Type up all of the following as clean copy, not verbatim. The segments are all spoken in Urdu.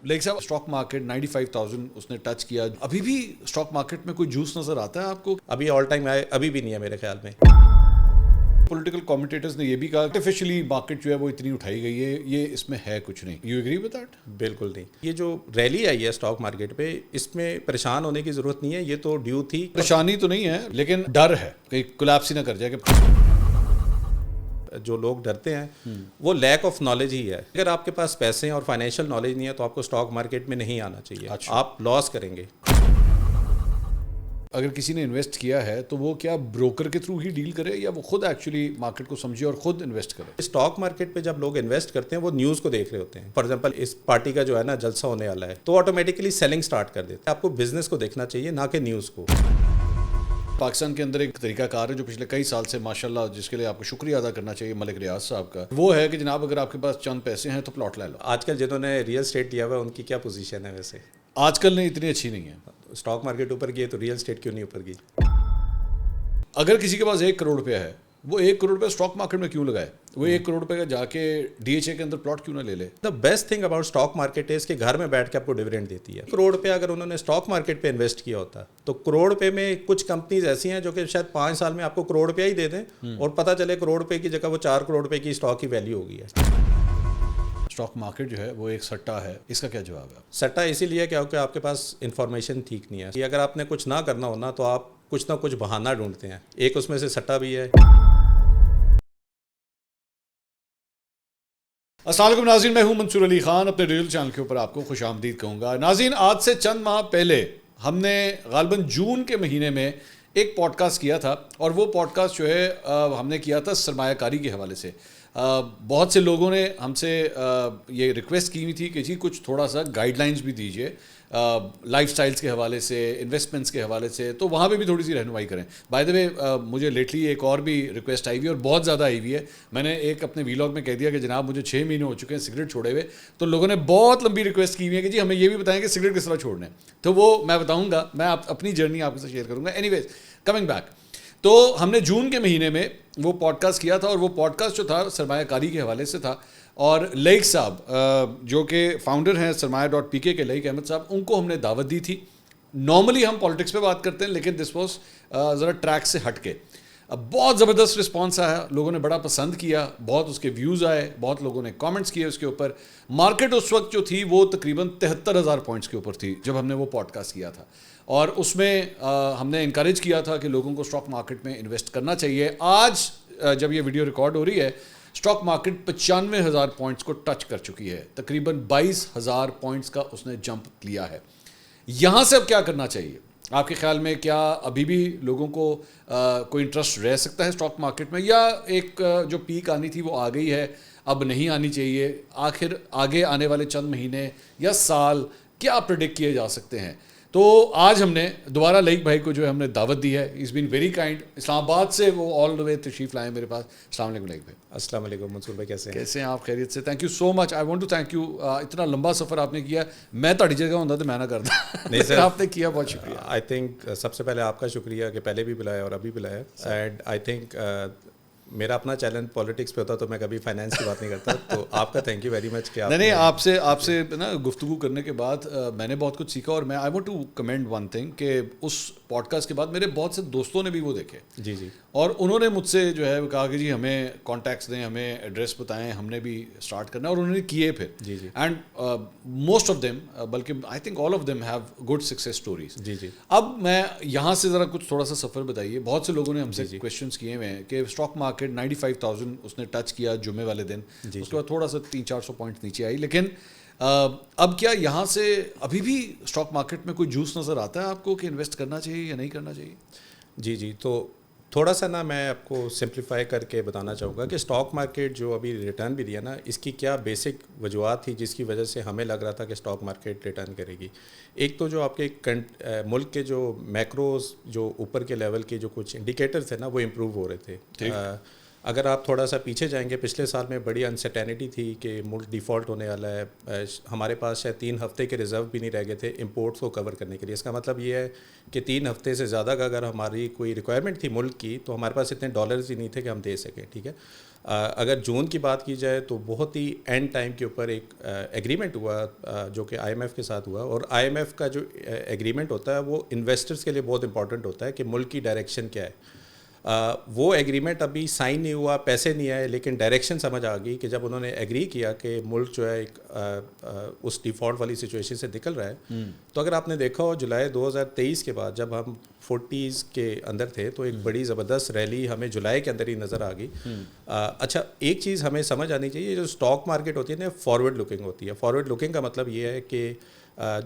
لیک صاحب اسٹاک مارکیٹ 95,000 اس نے ٹچ کیا, ابھی بھی اسٹاک مارکیٹ میں کوئی جوس نظر آتا ہے آپ کو؟ ابھی آل ٹائم ہائی ابھی بھی نہیں ہے میرے خیال میں. پولیٹیکل کامنٹیٹرز نے یہ بھی کہا آرٹیفیشلی مارکیٹ جو ہے وہ اتنی اٹھائی گئی ہے, یہ اس میں ہے کچھ نہیں. You agree with that? بالکل نہیں. یہ جو ریلی آئی ہے اسٹاک مارکیٹ پہ, اس میں پریشان ہونے کی ضرورت نہیں ہے, یہ تو ڈیو تھی. پریشانی تو نہیں ہے لیکن ڈر ہے کہ کولیپس ہی نہ کر جائے. کہ جو لوگ ڈرتے ہیں وہ لیک آف نالج ہی ہے. اگر آپ کے پاس پیسے ہیں اور فائنینشیل نالج نہیں ہے تو آپ کو اسٹاک مارکیٹ میں نہیں آنا چاہیے. آپ لاس کریں گے. اگر کسی نے انویسٹ کیا ہے تو وہ کیا بروکر کے تھرو ہی ڈیل کرے یا وہ خود ایکچولی مارکیٹ کو سمجھے اور خود انویسٹ کرے؟ اسٹاک مارکیٹ پہ جب لوگ انویسٹ کرتے ہیں وہ نیوز کو دیکھ رہے ہوتے ہیں. فار ایگزامپل اس پارٹی کا جو ہے نا جلسہ ہونے والا ہے تو آٹومیٹکلی سیلنگ سٹارٹ کر دیتے ہیں. آپ کو بزنس کو دیکھنا چاہیے نہ کہ نیوز کو. پاکستان کے اندر ایک طریقہ کار ہے جو پچھلے کئی سال سے ماشاءاللہ جس کے لیے آپ کو شکریہ ادا کرنا چاہیے ملک ریاض صاحب کا, وہ ہے کہ جناب اگر آپ کے پاس چند پیسے ہیں تو پلاٹ لے لو. آج کل جنہوں نے ریئل اسٹیٹ لیا ہوا ہے ان کی کیا پوزیشن ہے ویسے؟ آج کل نہیں اتنی اچھی نہیں ہے. اسٹاک مارکیٹ اوپر گئی تو ریئل اسٹیٹ کیوں نہیں اوپر گئی؟ اگر کسی کے پاس 1 کروڑ روپیہ ہے وہ 1 کروڑ روپیہ اسٹاک مارکیٹ میں کیوں لگائے؟ وہ 1 کروڑ روپے کا جا کے ڈی ایچ اے کے اندر پلاٹ کیوں نہ لے لے؟ The best thing about stock market از کہ گھر میں بیٹھ کے آپ کو ڈیویڈنڈ دیتی ہے. کروڑ روپے اگر انہوں نے اسٹاک مارکیٹ پہ انویسٹ کیا ہوتا تو کروڑ روپے میں کچھ کمپنیز ایسی ہیں جو کہ شاید 5 سال میں آپ کو کروڑ روپیہ ہی دے دیں اور پتہ چلے کروڑ روپے کی جگہ وہ 4 کروڑ روپے کی اسٹاک کی ویلیو ہو گئی ہے. اسٹاک مارکیٹ جو ہے وہ ایک سٹا ہے, اس کا کیا جواب ہے؟ سٹا اسی لیے کیونکہ آپ کے پاس انفارمیشن ٹھیک نہیں ہے. اگر آپ نے کچھ نہ کرنا ہونا تو آپ کچھ نہ کچھ بہانہ ڈھونڈتے ہیں. ایک اس میں سے سٹا بھی ہے. السلام علیکم ناظرین, میں ہوں منصور علی خان. اپنے ریل چینل کے اوپر آپ کو خوش آمدید کہوں گا. ناظرین, آج سے چند ماہ پہلے ہم نے غالباً جون کے مہینے میں ایک پوڈ کاسٹ کیا تھا اور وہ پوڈ کاسٹ جو ہے ہم نے کیا تھا سرمایہ کاری کے حوالے سے. بہت سے لوگوں نے ہم سے یہ ریکویسٹ کی ہوئی تھی کہ جی کچھ تھوڑا سا گائیڈ لائنز بھی دیجیے لائف سٹائلز کے حوالے سے, انویسٹمنٹس کے حوالے سے, تو وہاں پہ بھی تھوڑی سی رہنمائی کریں. بائی دا وے مجھے لیٹلی ایک اور بھی ریکویسٹ آئی ہوئی ہے اور بہت زیادہ آئی ہوئی ہے. میں نے ایک اپنے ویلاگ میں کہہ دیا کہ جناب مجھے 6 مہینے ہو چکے ہیں سگریٹ چھوڑے ہوئے, تو لوگوں نے بہت لمبی ریکویسٹ کی ہوئی ہے کہ جی ہمیں یہ بھی بتائیں کہ سگریٹ کس طرح چھوڑنا ہے. تو وہ میں بتاؤں گا, میں اپنی جرنی آپ کے ساتھ شیئر کروں گا. اینی ویز کمنگ بیک, تو ہم نے جون کے مہینے میں وہ پوڈ کاسٹ کیا تھا اور وہ پوڈ کاسٹ جو تھا سرمایہ کاری کے حوالے سے تھا. اور لیک صاحب جو کہ فاؤنڈر ہیں سرمایہ .pk کے, لیک احمد صاحب, ان کو ہم نے دعوت دی تھی. نارملی ہم پالیٹکس پہ بات کرتے ہیں لیکن دس واز ذرا ٹریک سے ہٹ کے. بہت زبردست رسپانس آیا, لوگوں نے بڑا پسند کیا, بہت اس کے ویوز آئے, بہت لوگوں نے کامنٹس کیے اس کے اوپر. مارکیٹ اس وقت جو تھی وہ تقریباً 73,000 پوائنٹس کے اوپر تھی جب ہم نے وہ پوڈ کاسٹ کیا تھا. اور اس میں ہم نے انکریج کیا تھا کہ لوگوں کو اسٹاک مارکیٹ میں انویسٹ کرنا چاہیے. آج جب یہ ویڈیو ریکارڈ ہو رہی ہے اسٹاک مارکیٹ 95,000 پوائنٹس کو ٹچ کر چکی ہے. تقریباً 22,000 پوائنٹس کا اس نے جمپ لیا ہے. یہاں سے اب کیا کرنا چاہیے آپ کے خیال میں؟ کیا ابھی بھی لوگوں کو کوئی انٹرسٹ رہ سکتا ہے اسٹاک مارکیٹ میں, یا ایک جو پیک آنی تھی وہ آ گئی ہے, اب نہیں آنی چاہیے؟ آخر آگے آنے والے چند مہینے یا سال کیا پریڈکٹ کیے جا سکتے ہیں؟ تو آج ہم نے دوبارہ لیک بھائی کو جو ہے ہم نے دعوت دی ہے. از بین ویری کائنڈ. اسلام آباد سے وہ آل دا وے تشریف لائے میرے پاس. السلام علیکم لیک بھائی. السلام علیکم منصور بھائی, کیسے ہیں آپ؟ خیریت سے؟ Thank you so much. I want to thank you. اتنا لمبا سفر آپ نے کیا, میں تھوڑی جگہ ہوتا تو میں نہ کرتا. نہیں سر, آپ نے کیا, بہت شکریہ. آئی تھنک سب سے پہلے آپ کا شکریہ کہ پہلے بھی بلایا اور ابھی بلایا. اینڈ آئی تھنک میرا اپنا چیلنج پالیٹکس پہ ہوتا تو میں کبھی فائنینس کی بات نہیں کرتا, تو آپ کا تھینک یو ویری مچ. کہ نہیں, آپ سے نا گفتگو کرنے کے بعد میں نے بہت کچھ سیکھا. اور میں I want to comment one thing کہ اس پوڈ کاسٹ کے بعد میرے بہت سے دوستوں نے بھی وہ دیکھے. جی جی. اور انہوں نے مجھ سے جو ہے کہا کہ جی ہمیں کانٹیکٹس دیں, ہمیں ایڈریس بتائیں, ہم نے بھی اسٹارٹ کرنا ہے. اور انہوں نے کیے پھر. جی جی. اینڈ موسٹ آف دیم, بلکہ I think all of them have good success stories. جی جی. اب میں یہاں سے ذرا کچھ تھوڑا سا سفر بتائیے. بہت سے لوگوں نے ہم سے کویشچنس کیے ہوئے ہیں کہ اسٹاک مارکیٹ 95,000 اس نے ٹچ کیا جمعے والے دن, اس کے بعد تھوڑا سا 300-400 پوائنٹ نیچے آئی. لیکن اب کیا یہاں سے ابھی بھی اسٹاک مارکیٹ میں کوئی جوس نظر آتا ہے آپ کو کہ انویسٹ کرنا چاہیے یا نہیں کرنا چاہیے؟ جی جی. تو تھوڑا سا نا میں آپ کو سمپلیفائی کر کے بتانا چاہوں گا کہ اسٹاک مارکیٹ جو ابھی ریٹرن بھی دیا نا, اس کی کیا بیسک وجوہات تھی جس کی وجہ سے ہمیں لگ رہا تھا کہ اسٹاک مارکیٹ ریٹرن کرے گی. ایک تو جو آپ کے ملک کے جو میکروز جو اوپر کے لیول کے جو کچھ انڈیکیٹرز تھے نا وہ امپروو ہو رہے تھے. اگر آپ تھوڑا سا پیچھے جائیں گے، پچھلے سال میں بڑی انسرٹینٹی تھی کہ ملک ڈیفالٹ ہونے والا ہے. ہمارے پاس شاید 3 ہفتے کے ریزرو بھی نہیں رہ گئے تھے امپورٹس کو کور کرنے کے لیے. اس کا مطلب یہ ہے کہ 3 ہفتے سے زیادہ کا اگر ہماری کوئی ریکوائرمنٹ تھی ملک کی تو ہمارے پاس اتنے ڈالرز ہی نہیں تھے کہ ہم دے سکیں. ٹھیک ہے. اگر جون کی بات کی جائے تو بہت ہی اینڈ ٹائم کے اوپر ایک ایگریمنٹ ہوا جو کہ آئی ایم ایف کے ساتھ ہوا. اور آئی ایم ایف کا جو ایگریمنٹ ہوتا ہے وہ انویسٹرز کے لیے بہت امپورٹنٹ ہوتا ہے کہ ملک کی ڈائریکشن کیا ہے. وہ ایگریمنٹ ابھی سائن نہیں ہوا، پیسے نہیں آئے، لیکن ڈائریکشن سمجھ آ گئی کہ جب انہوں نے ایگری کیا کہ ملک جو ہے ایک اس ڈیفالٹ والی سچویشن سے نکل رہا ہے. تو اگر آپ نے دیکھا ہو جولائی 2023 کے بعد جب ہم 40s کے اندر تھے تو ایک بڑی زبردست ریلی ہمیں جولائی کے اندر ہی نظر آ گئی. اچھا، ایک چیز ہمیں سمجھ آنی چاہیے، جو اسٹاک مارکیٹ ہوتی ہے نا فارورڈ لکنگ ہوتی ہے. فارورڈ لکنگ کا مطلب یہ ہے کہ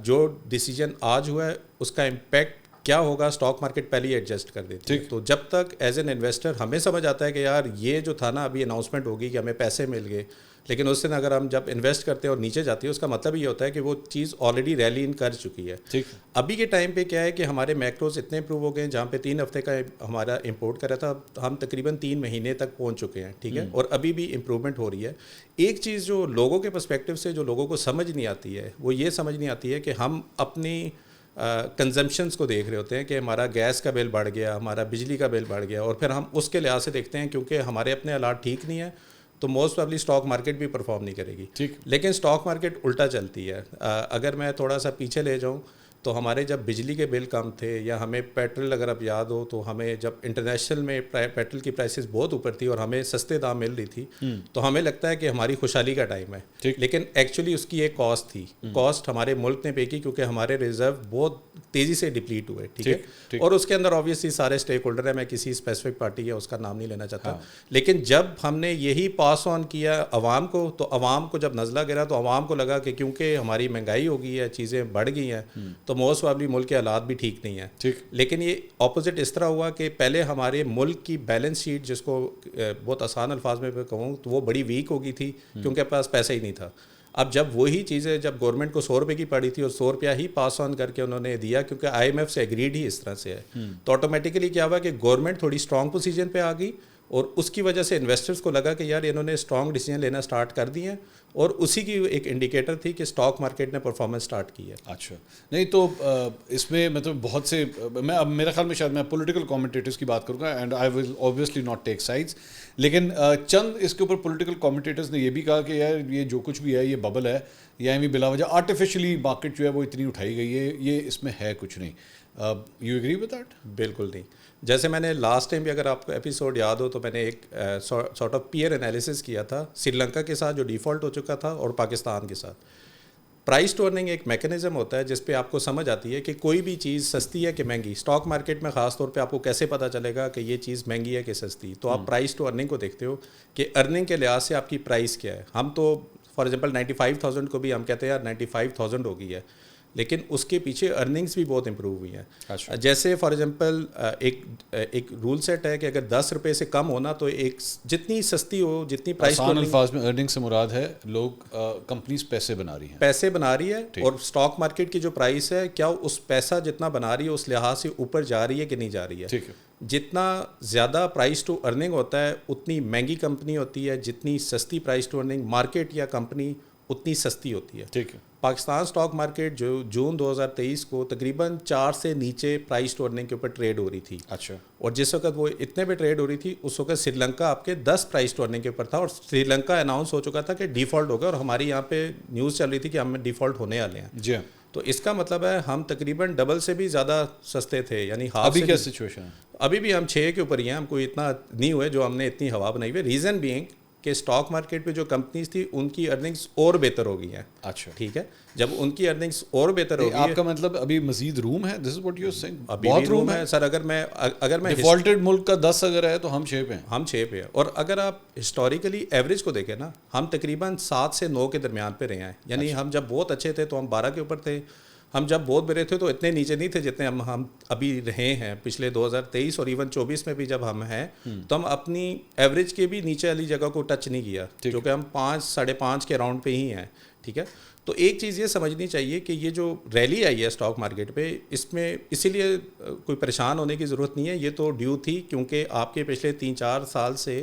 جو ڈیسیجن آج ہوا ہے اس کا امپیکٹ کیا ہوگا اسٹاک مارکیٹ پہلے ہی ایڈجسٹ کر دیتی ہے. تو جب تک ایز این انویسٹر ہمیں سمجھ آتا ہے کہ یار یہ جو تھا نا ابھی اناؤنسمنٹ ہوگی کہ ہمیں پیسے مل گئے، لیکن اس دن اگر ہم جب انویسٹ کرتے ہیں اور نیچے جاتی ہے اس کا مطلب یہ ہوتا ہے کہ وہ چیز آلریڈی ریلی ان کر چکی ہے. ابھی کے ٹائم پہ کیا ہے کہ ہمارے میکروز اتنے امپروو ہو گئے ہیں، جہاں پہ 3 ہفتے کا ہمارا امپورٹ کر رہا تھا ہم تقریباً 3 مہینے تک پہنچ چکے ہیں. ٹھیک ہے. اور ابھی بھی امپروومنٹ ہو رہی ہے. ایک چیز جو لوگوں کے پرسپیکٹیو سے جو لوگوں کو سمجھ نہیں آتی ہے وہ یہ سمجھ نہیں آتی ہے کہ ہم اپنی کنزمپشنس کو دیکھ رہے ہوتے ہیں کہ ہمارا گیس کا بل بڑھ گیا، ہمارا بجلی کا بل بڑھ گیا، اور پھر ہم اس کے لحاظ سے دیکھتے ہیں کیونکہ ہمارے اپنے حالات ٹھیک نہیں ہیں تو موسٹ پرابلی اسٹاک مارکیٹ بھی پرفارم نہیں کرے گی. لیکن اسٹاک مارکیٹ الٹا چلتی ہے. اگر میں تھوڑا سا پیچھے لے جاؤں تو ہمارے جب بجلی کے بل کم تھے یا ہمیں پیٹرول اگر اب یاد ہو تو ہمیں جب انٹرنیشنل میں پیٹرول کی پرائسز بہت اوپر تھی اور ہمیں سستے دام مل رہی تھی تو ہمیں لگتا ہے کہ ہماری خوشحالی کا ٹائم ہے. لیکن ایکچولی اس کی ایک کاسٹ تھی. کاسٹ ہمارے ملک نے پے کی کیونکہ ہمارے ریزرو بہت تیزی سے ڈپلیٹ ہوئے. ٹھیک ہے. اور اس کے اندر آبویسلی سارے اسٹیک ہولڈر ہیں، میں کسی اسپیسیفک پارٹی ہے اس کا نام نہیں لینا چاہتا. لیکن جب ہم نے یہی پاس آن کیا عوام کو تو عوام کو جب نزلہ گرا تو عوام کو لگا کہ کیونکہ ہماری مہنگائی ہو گئی ہے، چیزیں بڑھ گئی ہیں تو موسٹ پرابلی ملک کے حالات بھی ٹھیک نہیں ہیں. لیکن یہ اپوزٹ اس طرح ہوا کہ پہلے ہمارے ملک کی بیلنس شیٹ جس کو بہت آسان الفاظ میں کہوں تو وہ بڑی ویک ہو گئی تھی کیونکہ پاس پیسہ ہی نہیں تھا. اب جب وہی چیزیں جب گورنمنٹ کو 100 روپے کی پڑی تھی اور 100 روپیہ ہی پاس آن کر کے انہوں نے دیا کیونکہ آئی ایم ایف سے ایگریڈ ہی اس طرح سے ہے، تو آٹومیٹیکلی کیا ہوا کہ گورنمنٹ تھوڑی اسٹرانگ پوزیشن پہ آ گئی اور اس کی وجہ سے انویسٹرز کو لگا کہ یار انہوں نے اسٹرانگ ڈیسیجن لینا اسٹارٹ کر دی ہیں اور اسی کی ایک انڈیکیٹر تھی کہ اسٹاک مارکیٹ نے پرفارمنس اسٹارٹ کی ہے. اچھا نہیں تو اس میں مطلب بہت سے میں اب میرے خیال میں شاید میں پولیٹیکل کامنٹیٹرز کی بات کروں گا and I will obviously not take sides, لیکن چند اس کے اوپر پولیٹیکل کامنٹیٹرز نے یہ بھی کہا کہ یار یہ جو کچھ بھی ہے یہ ببل ہے یا بلا وجہ آرٹیفیشلی مارکیٹ جو ہے وہ اتنی اٹھائی گئی ہے، یہ اس میں ہے کچھ نہیں. You agree with that? بالکل نہیں. جیسے میں نے لاسٹ ٹائم بھی اگر آپ کو ایپیسوڈ یاد ہو تو میں نے ایک سارٹ آف پیئر انالیسس کیا تھا سری لنکا کے ساتھ جو ڈیفالٹ ہو چکا تھا اور پاکستان کے ساتھ. پرائز ٹو ارننگ ایک میکینزم ہوتا ہے جس پہ آپ کو سمجھ آتی ہے کہ کوئی بھی چیز سستی ہے کہ مہنگی. اسٹاک مارکیٹ میں خاص طور پہ آپ کو کیسے پتہ چلے گا کہ یہ چیز مہنگی ہے کہ سستی؟ تو آپ پرائز ٹو ارننگ کو دیکھتے ہو کہ ارننگ کے لحاظ سے آپ کی پرائز کیا ہے. ہم تو فار ایگزامپل 95,000 کو بھی ہم کہتے ہیں یار 95,000 ہو گئی ہے، لیکن اس کے پیچھے ارننگس بھی بہت امپروو ہوئی ہیں. جیسے فار ایگزامپل ایک رول سیٹ ہے کہ اگر 10 روپے سے کم ہونا تو ایک جتنی سستی ہو جتنی پرائز آسان الفاظ میں ارننگ سے مراد ہے لوگ کمپنیز پیسے بنا رہی ہے اور اسٹاک مارکیٹ کی جو پرائس ہے کیا اس پیسہ جتنا بنا رہی ہے اس لحاظ سے اوپر جا رہی ہے کہ نہیں جا رہی ہے. جتنا زیادہ پرائز ٹو ارننگ ہوتا ہے اتنی مہنگی کمپنی ہوتی ہے، جتنی سستی پرائز ٹو ارننگ مارکیٹ یا کمپنی اتنی سستی ہوتی ہے. ٹھیک ہے. پاکستان اسٹاک مارکیٹ جو جون 2023 کو تقریباً 4 سے نیچے پرائز ٹو ارننگ کے اوپر ٹریڈ ہو رہی تھی. اچھا. اور جس وقت وہ اتنے پہ ٹریڈ ہو رہی تھی اس وقت سری لنکا آپ کے 10 پرائز ٹو ارننگ کے اوپر تھا اور سری لنکا اناؤنس ہو چکا تھا کہ ڈیفالٹ ہوگا اور ہماری یہاں پہ نیوز چل رہی تھی کہ ہم ڈیفالٹ ہونے والے ہیں. جی. تو اس کا مطلب ہے ہم تقریباً ڈبل سے بھی زیادہ سستے تھے، یعنی ابھی کیا سچویشن ہے؟ ابھی بھی ہم 6 کے اوپر ہی ہیں. ہم کوئی اتنا نہیں ہوئے جو ہم نے اتنی ہوا بنائی ہوئی. ریزن بینگ کہ اسٹاک مارکیٹ پہ جو کمپنیز تھی ان کی ارننگس اور بہتر ہو گئی ہیں. اچھا. ٹھیک ہے. جب ان کی ارننگس اور بہتر ہو گئی آپ کا مطلب ابھی مزید روم ہے؟ This is what you are seeing. بہت روم ہے سر. اگر میں ڈیفالٹڈ ملک کا 10 اگر ہے تو ہم 6 پہ ہیں. ہم 6 پہ ہیں. اور اگر آپ ہسٹوریکلی ایوریج کو دیکھیں نا ہم تقریباً 7 سے 9 کے درمیان پہ رہے ہیں. یعنی ہم جب بہت اچھے تھے تو ہم 12 کے اوپر تھے، ہم جب بہت برے تھے تو اتنے نیچے نہیں تھے جتنے ہم ابھی رہے ہیں پچھلے 2023 اور ایون 24 میں بھی جب ہم ہیں تو ہم اپنی ایوریج کے بھی نیچے والی جگہ کو ٹچ نہیں کیا جو کہ ہم 5 ساڑھے 5 کے راؤنڈ پہ ہی ہیں. ٹھیک ہے. تو ایک چیز یہ سمجھنی چاہیے کہ یہ جو ریلی آئی ہے اسٹاک مارکیٹ پہ اس میں اسی لیے کوئی پریشان ہونے کی ضرورت نہیں ہے. یہ تو ڈیو تھی کیونکہ آپ کے پچھلے 3-4 سال سے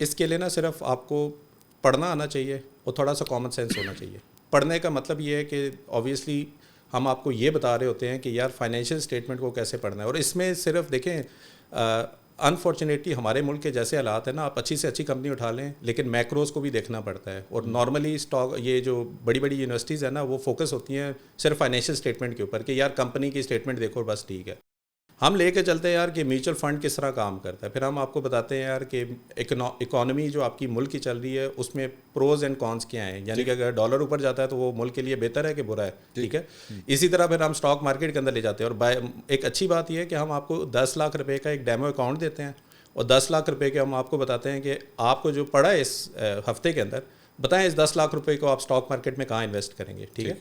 اس کے لیے نا صرف آپ کو پڑھنا آنا چاہیے اور تھوڑا سا کامن سینس ہونا چاہیے. پڑھنے کا مطلب یہ ہے کہ آبویسلی ہم آپ کو یہ بتا رہے ہوتے ہیں کہ یار فائنینشیل اسٹیٹمنٹ کو کیسے پڑھنا ہے, اور اس میں صرف دیکھیں انفارچونیٹلی ہمارے ملک کے جیسے حالات ہیں نا, آپ اچھی سے اچھی کمپنی اٹھا لیں لیکن میکروز کو بھی دیکھنا پڑتا ہے. اور نارملی اسٹاک یہ جو بڑی بڑی یونیورسٹیز ہیں نا وہ فوکس ہوتی ہیں صرف فائنینشیل اسٹیٹمنٹ کے اوپر کہ یار کمپنی کی اسٹیٹمنٹ دیکھو بس ٹھیک ہے. ہم لے کے چلتے ہیں یار کہ میوچل فنڈ کس طرح کام کرتا ہے, پھر ہم آپ کو بتاتے ہیں یار کہ اکانومی جو آپ کی ملک کی چل رہی ہے اس میں پروز اینڈ کونس کیا ہیں, یعنی کہ اگر ڈالر اوپر جاتا ہے تو وہ ملک کے لیے بہتر ہے کہ برا ہے, ٹھیک ہے. اسی طرح پھر ہم اسٹاک مارکیٹ کے اندر لے جاتے ہیں, اور ایک اچھی بات یہ ہے کہ ہم آپ کو 10 لاکھ روپے کا ایک ڈیمو اکاؤنٹ دیتے ہیں اور 10 لاکھ روپے کے ہم آپ کو بتاتے ہیں کہ آپ کو جو پڑا ہے اس ہفتے کے اندر, بتائیں اس 10 لاکھ روپے کو آپ اسٹاک مارکیٹ میں کہاں انویسٹ کریں گے, ٹھیک ہے.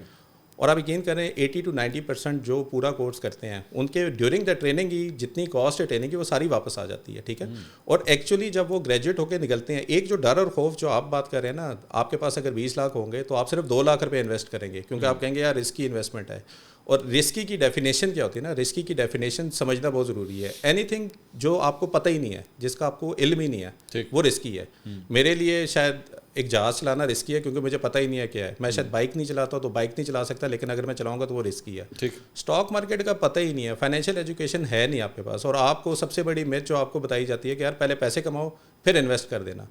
اور آپ یقین کریں 80 to 90% جو پورا کورس کرتے ہیں ان کے ڈیورنگ دا ٹریننگ کی جتنی کاسٹ ہے ٹریننگ کی وہ ساری واپس آ جاتی ہے, ٹھیک ہے. اور ایکچولی جب وہ گریجویٹ ہو کے نکلتے ہیں, ایک جو ڈر اور خوف جو آپ بات کر رہے ہیں نا, آپ کے پاس اگر 20 لاکھ ہوں گے تو آپ صرف 2 لاکھ روپے انویسٹ کریں گے کیونکہ آپ کہیں گے یار رسکی انویسٹمنٹ ہے. اور رسکی کی ڈیفینیشن کیا ہوتی ہے نا, رسکی کی ڈیفینیشن سمجھنا بہت ضروری ہے. اینی تھنگ جو آپ کو پتہ ہی نہیں ہے, جس کا آپ کو علم ہی نہیں ہے, وہ رسکی ہے. میرے لیے شاید ایک جہاز چلانا رسکی ہے کیونکہ مجھے پتہ ہی نہیں ہے کیا ہے. میں شاید بائک نہیں چلاتا تو بائک نہیں چلا سکتا, لیکن اگر میں چلاؤں گا تو وہ رسکی ہے. اسٹاک مارکیٹ کا پتہ ہی نہیں ہے, فائنینشیل ایجوکیشن ہے نہیں آپ کے پاس, اور آپ کو سب سے بڑی میتھ جو آپ کو بتائی جاتی ہے کہ یار پہلے پیسے کماؤ پھر انویسٹ کر دینا.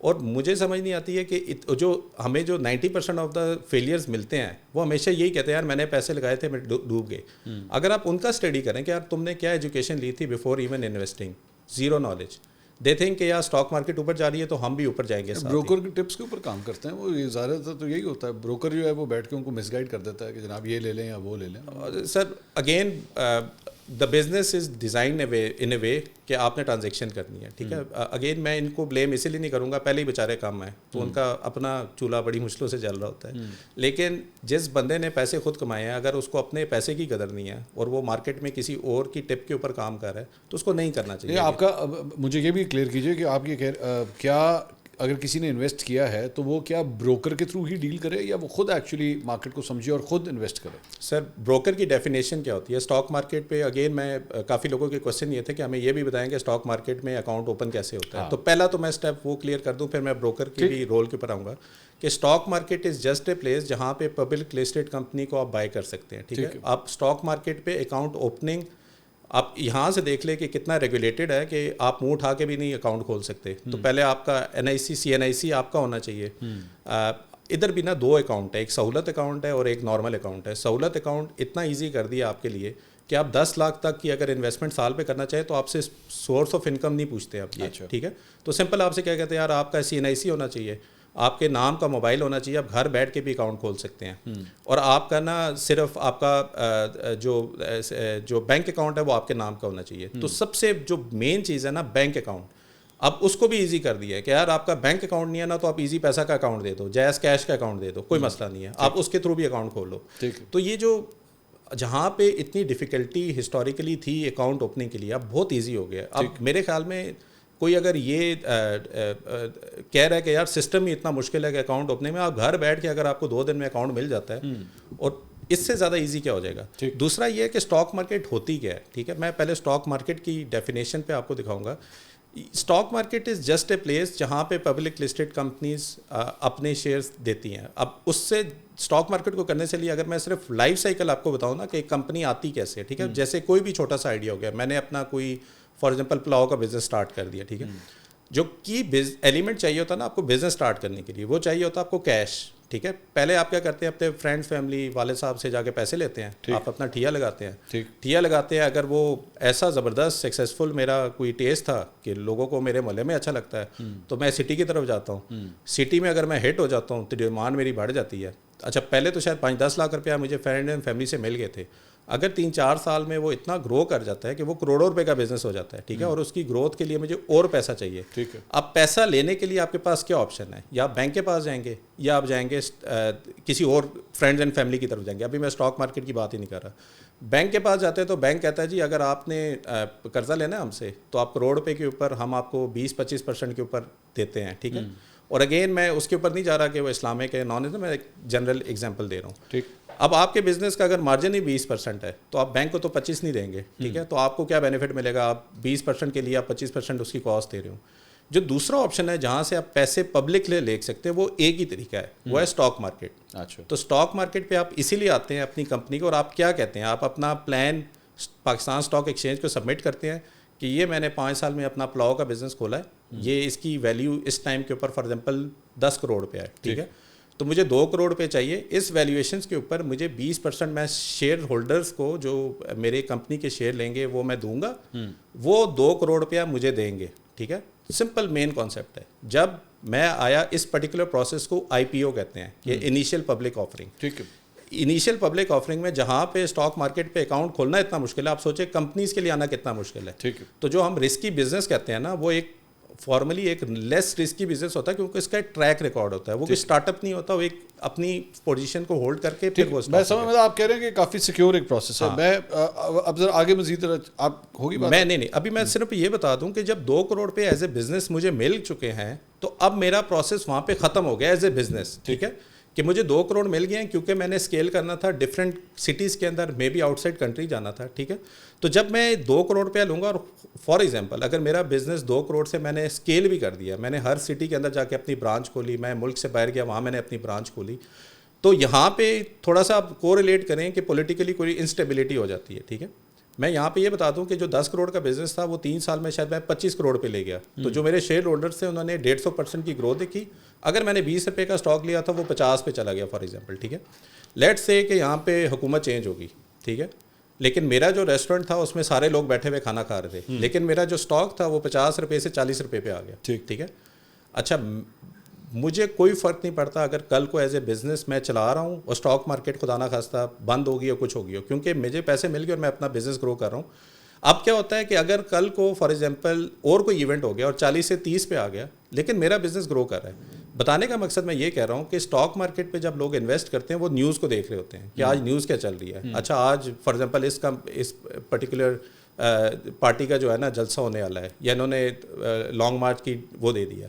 اور مجھے سمجھ نہیں آتی ہے کہ جو ہمیں جو 90% آف دا فیلیئرز ملتے ہیں وہ ہمیشہ یہی کہتے ہیں یار میں نے پیسے لگائے تھے میں ڈوب گئے. اگر آپ ان کا اسٹڈی کریں کہ یار تم نے کیا ایجوکیشن لی تھی before even investing, zero knowledge, they think کہ یار اسٹاک مارکیٹ اوپر جا رہی ہے تو ہم بھی اوپر جائیں گے. بروکر کے ٹپس کے اوپر کام کرتے ہیں وہ, زیادہ تر تو یہی ہوتا ہے. بروکر جو ہے وہ بیٹھ کے ان کو مس گائڈ کر دیتا ہے کہ جناب یہ لے لیں یا وہ لے لیں. Sir again the business is design in a way کہ آپ نے ٹرانزیکشن کرنی ہے, ٹھیک ہے. اگین میں ان کو بلیم اسی لیے نہیں کروں گا, پہلے ہی بیچارے کام ہیں تو ان کا اپنا چولہا بڑی مشکلوں سے جل رہا ہوتا ہے. لیکن جس بندے نے پیسے خود کمائے ہیں, اگر اس کو اپنے پیسے کی قدر نہیں ہے اور وہ مارکیٹ میں کسی اور کی ٹپ کے اوپر کام کر رہا ہے تو اس کو نہیں کرنا چاہیے. آپ کا مجھے یہ بھی کلیئر کیجیے کہ آپ یہ کیا اگر کسی نے انویسٹ کیا ہے تو وہ کیا بروکر کے تھرو ہی ڈیل کرے یا وہ خود ایکچولی مارکیٹ کو سمجھے اور خود انویسٹ کرے؟ سر بروکر کی ڈیفینیشن کیا ہوتی ہے اسٹاک مارکیٹ پہ؟ اگین میں کافی لوگوں کے کوشچن یہ تھے کہ ہمیں یہ بھی بتائیں کہ اسٹاک مارکیٹ میں اکاؤنٹ اوپن کیسے ہوتا ہے. تو پہلا تو میں اسٹیپ وہ کلیئر کر دوں, پھر میں بروکر کے بھی رول کے اوپر آؤں گا کہ stock market is just a place جہاں پہ پبلک لسٹڈ کمپنی کو آپ بائی کر سکتے ہیں, ٹھیک ہے. آپ اسٹاک مارکیٹ پہ اکاؤنٹ اوپننگ آپ یہاں سے دیکھ لیں کہ کتنا ریگولیٹڈ ہے کہ آپ منہ اٹھا کے بھی نہیں اکاؤنٹ کھول سکتے. تو پہلے آپ کا NIC CNIC آپ کا ہونا چاہیے. ادھر بھی نا 2 اکاؤنٹ ہے, ایک سہولت اکاؤنٹ ہے اور ایک نارمل اکاؤنٹ ہے. سہولت اکاؤنٹ اتنا ایزی کر دیا آپ کے لیے کہ آپ 10 لاکھ تک کی اگر انویسٹمنٹ سال پہ کرنا چاہیں تو آپ سے سورس آف انکم نہیں پوچھتے آپ یہ, ٹھیک ہے. تو سمپل آپ سے کیا کہتے ہیں یار آپ کا CNIC ہونا چاہیے, آپ کے نام کا موبائل ہونا چاہیے, آپ گھر بیٹھ کے بھی اکاؤنٹ کھول سکتے ہیں. اور آپ کا نا صرف آپ کا جو بینک اکاؤنٹ ہے وہ آپ کے نام کا ہونا چاہیے. تو سب سے جو مین چیز ہے نا بینک اکاؤنٹ, اب اس کو بھی ایزی کر دیا ہے کہ یار آپ کا بینک اکاؤنٹ نہیں ہے نا تو آپ ایزی پیسہ کا اکاؤنٹ دے دو, جائز کیش کا اکاؤنٹ دے دو, کوئی مسئلہ نہیں ہے, آپ اس کے تھرو بھی اکاؤنٹ کھول لو. تو یہ جو جہاں پہ اتنی ڈیفیکلٹی ہسٹوریکلی تھی اکاؤنٹ اوپننگ کے لیے اب بہت ایزی ہو گیا. اب میرے خیال میں کوئی اگر یہ کہہ رہا ہے کہ یار سسٹم ہی اتنا مشکل ہے کہ اکاؤنٹ اوپننگ میں, آپ گھر بیٹھ کے اگر آپ کو 2 دن میں اکاؤنٹ مل جاتا ہے اور اس سے زیادہ ایزی کیا ہو جائے گا. دوسرا یہ ہے کہ اسٹاک مارکیٹ ہوتی کیا ہے, ٹھیک ہے. میں پہلے اسٹاک مارکیٹ کی ڈیفینیشن پہ آپ کو دکھاؤں گا. Stock market is just a place جہاں پہ پبلک لسٹڈ کمپنیز اپنے شیئرز دیتی ہیں. اب اس سے اسٹاک مارکیٹ کو کرنے سے لیے اگر میں صرف لائف سائیکل آپ کو بتاؤں نا کہ ایک کمپنی آتی کیسے, ٹھیک ہے. جیسے کوئی بھی چھوٹا سا آئیڈیا ہو گیا, میں نے اپنا کوئی فار ایگزامپل پلاؤ کا بزنس اسٹارٹ کر دیا, ٹھیک ہے. جو کی ایلیمنٹ چاہیے ہوتا ہے نا آپ کو بزنس اسٹارٹ کرنے کے لیے, وہ چاہیے ہوتا ہے آپ کو کیش, ٹھیک ہے. پہلے آپ کیا کرتے ہیں اپنے فرینڈس فیملی والد صاحب سے جا کے پیسے لیتے ہیں, آپ اپنا ٹھیا لگاتے ہیں. ٹھیا لگاتے ہیں, اگر وہ ایسا زبردست سکسیزفل میرا کوئی ٹیسٹ تھا کہ لوگوں کو میرے محلے میں اچھا لگتا ہے تو میں سٹی کی طرف جاتا ہوں. سٹی میں اگر میں ہٹ ہو جاتا ہوں تو ڈیمانڈ میری بڑھ جاتی ہے. اچھا پہلے تو شاید 5-10 لاکھ روپیہ مجھے فرینڈ اینڈ فیملی سے مل گئے تھے, اگر 3-4 سال میں وہ اتنا گرو کر جاتا ہے کہ وہ کروڑوں روپے کا بزنس ہو جاتا ہے, ٹھیک ہے. اور اس کی گروتھ کے لیے مجھے اور پیسہ چاہیے, ٹھیک ہے. اب پیسہ لینے کے لیے آپ کے پاس کیا آپشن ہے, یا آپ بینک کے پاس جائیں گے یا آپ جائیں گے کسی اور فرینڈز اینڈ فیملی کی طرف جائیں گے. ابھی میں اسٹاک مارکیٹ کی بات ہی نہیں کر رہا. بینک کے پاس جاتے ہیں تو بینک کہتا ہے جی اگر آپ نے قرضہ لینا ہے ہم سے تو آپ کروڑ روپے کے اوپر ہم آپ کو 20-25% کے اوپر دیتے ہیں, ٹھیک ہے. اور اگین میں اس کے اوپر نہیں جا رہا کہ وہ اسلامک ہے نان, میں ایک جنرل ایگزامپل دے رہا ہوں, ٹھیک. اب آپ کے بزنس کا اگر مارجن ہی 20% ہے تو آپ بینک کو تو 25 نہیں دیں گے, ٹھیک ہے. تو آپ کو کیا بینیفٹ ملے گا, آپ 20% کے لیے آپ 25% اس کی کاسٹ دے رہے ہو. جو دوسرا آپشن ہے جہاں سے آپ پیسے پبلک لے سکتے ہیں وہ ایک ہی طریقہ ہے, وہ ہے اسٹاک مارکیٹ. اچھا, تو اسٹاک مارکیٹ پہ آپ اسی لیے آتے ہیں اپنی کمپنی کو, اور آپ کیا کہتے ہیں, آپ اپنا پلان پاکستان اسٹاک ایکسچینج کو سبمٹ کرتے ہیں کہ یہ میں نے 5 سال میں اپنا پلاؤ کا بزنس کھولا ہے, یہ اس کی ویلیو اس ٹائم کے اوپر فار ایگزامپل 10 کروڑ روپے ہے, ٹھیک ہے, تو مجھے 2 کروڑ روپے چاہیے. اس ویلیویشنس کے اوپر مجھے 20% میں شیئر ہولڈرز کو جو میرے کمپنی کے شیئر لیں گے وہ میں دوں گا, وہ 2 کروڑ روپیہ مجھے دیں گے, ٹھیک ہے. سمپل مین کانسیپٹ ہے. جب میں آیا اس پرٹیکولر پروسیس کو IPO کہتے ہیں, یہ انیشیل پبلک آفرنگ. ٹھیک ہے. انیشیل پبلک آفرنگ میں جہاں پہ اسٹاک مارکیٹ پہ اکاؤنٹ کھولنا اتنا مشکل ہے, آپ سوچیں کمپنیز کے لیے آنا کتنا مشکل ہے. ٹھیک ہے. تو جو ہم رسکی بزنس کہتے ہیں نا, وہ ایک فارملی ایک لیس رسکی بزنس ہوتا ہے کیونکہ اس کا ایک ٹریک ریکارڈ ہوتا ہے, وہ کوئی اسٹارٹ اپ نہیں ہوتا, وہ ایک اپنی پوزیشن کو ہولڈ کر کے پھر وہ. میں سمجھ آپ کہہ رہے ہیں کہ کافی سیکیور ایک پروسیس ہے. میں اب ذرا آگے مزید آپ ہوگی بات. میں نہیں, ابھی میں صرف یہ بتا دوں کہ جب 2 کروڑ پہ ایز اے بزنس مجھے مل چکے ہیں تو اب میرا پروسیس وہاں پہ ختم ہو گیا ایز اے بزنس, ٹھیک ہے, کہ مجھے 2 کروڑ مل گئے ہیں کیونکہ میں نے اسکیل کرنا تھا ڈفرینٹ سٹیز کے اندر, maybe outside country جانا تھا, ٹھیک ہے. تو جب میں 2 کروڑ روپیہ لوں گا, اور فار ایگزامپل اگر میرا بزنس 2 کروڑ سے میں نے اسکیل بھی کر دیا, میں نے ہر سٹی کے اندر جا کے اپنی برانچ کھولی, میں ملک سے باہر گیا وہاں میں نے اپنی برانچ کھولی, تو یہاں پہ تھوڑا سا آپ کو ریلیٹ کریں کہ پولیٹیکلی کوئی انسٹیبلٹی ہو جاتی ہے, ٹھیک ہے. میں یہاں پہ یہ بتا دوں کہ جو 10 کروڑ کا بزنس تھا وہ 3 سال میں شاید میں 25 کروڑ پہ لے گیا. تو جو میرے شیئر ہولڈرس تھے انہوں نے 150% کی گروتھ دیکھی. اگر میں نے 20 روپے کا اسٹاک لیا تھا وہ 50 پہ چلا گیا فار ایگزامپل, ٹھیک ہے. لیٹس سے کہ یہاں پہ حکومت چینج ہوگی, ٹھیک ہے, لیکن میرا جو ریسٹورینٹ تھا اس میں سارے لوگ بیٹھے ہوئے کھانا کھا رہے تھے, لیکن میرا جو اسٹاک تھا وہ 50 روپے سے 40 روپے پہ آ گیا, ٹھیک ہے. اچھا, مجھے کوئی فرق نہیں پڑتا اگر کل کو ایز اے بزنس میں چلا رہا ہوں اور اسٹاک مارکیٹ خدا نہ خواستہ بند ہوگی یا کچھ ہوگی, کیونکہ مجھے پیسے مل گئے اور میں اپنا بزنس گرو کر رہا ہوں. اب کیا ہوتا ہے کہ اگر کل کو فار ایگزامپل اور کوئی ایونٹ ہو گیا اور 40 سے 30 پہ آ گیا لیکن میرا بزنس گرو کر رہا ہے, بتانے کا مقصد میں یہ کہہ رہا ہوں کہ اسٹاک مارکیٹ پہ جب لوگ انویسٹ کرتے ہیں وہ نیوز کو دیکھ رہے ہوتے ہیں کہ آج نیوز کیا چل رہی ہے. اچھا, آج فار ایگزامپل اس پرٹیکولر پارٹی کا جو ہے نا جلسہ ہونے والا ہے, یا انہوں نے لانگ مارچ کی وہ دے دیا,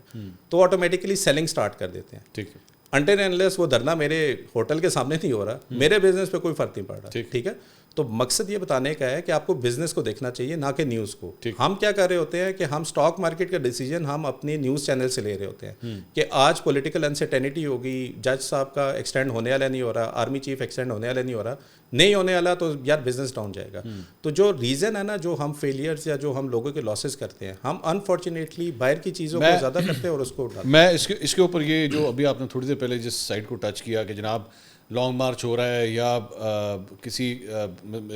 تو آٹومیٹکلی سیلنگ اسٹارٹ کر دیتے ہیں, ٹھیک ہے. انٹل انلیس وہ دھرنا میرے ہوٹل کے سامنے نہیں ہو رہا, میرے بزنس پہ کوئی فرق نہیں پڑ رہا, ٹھیک ہے. تو مقصد یہ بتانے کا ہے کہ آپ کو بزنس کو دیکھنا چاہیے نہ کہ نیوز کو. ہم کیا کر رہے ہوتے ہیں کہ ہم اسٹاک مارکیٹ کا ڈیسیجن ہم اپنی نیوز چینل سے لے رہے ہوتے ہیں کہ آج پولیٹیکل انسرٹینٹی ہوگی, جج صاحب کا ایکسٹینڈ ہونے والا نہیں ہو رہا, آرمی چیف ایکسٹینڈ ہونے والا نہیں ہو رہا, نہیں ہونے والا, تو یار بزنس ڈاؤن جائے گا. تو جو ریزن ہے نا, جو ہم فیلئرس یا جو ہم لوگوں کے لاسز کرتے ہیں, ہم انفارچونیٹلی باہر کی چیزوں کو زیادہ کرتے ہیں اور اس کو میں اس کے اوپر یہ جو ابھی آپ نے تھوڑی دیر پہلے جس سائٹ کو ٹچ کیا کہ جناب لانگ مارچ ہو رہا ہے یا کسی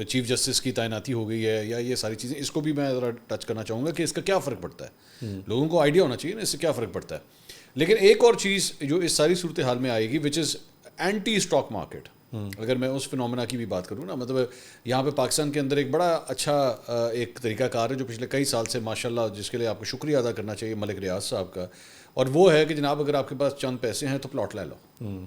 چیف جسٹس کی تعیناتی ہو گئی ہے یا یہ ساری چیزیں, اس کو بھی میں ذرا ٹچ کرنا چاہوں گا کہ اس کا کیا فرق پڑتا ہے. لوگوں کو آئیڈیا ہونا چاہیے نا اس سے کیا فرق پڑتا ہے. لیکن ایک اور چیز جو اس ساری صورتحال میں آئے گی وچ از اینٹی اسٹاک مارکیٹ. اگر میں اس فنومینا کی بھی بات کروں نا, مطلب یہاں پہ پاکستان کے اندر ایک بڑا اچھا ایک طریقہ کار ہے جو پچھلے کئی سال سے ماشاء اللہ, جس کے لیے آپ کو شکریہ ادا کرنا چاہیے ملک ریاض صاحب کا, اور وہ ہے کہ جناب اگر آپ کے پاس چند پیسے ہیں تو پلاٹ لے لو.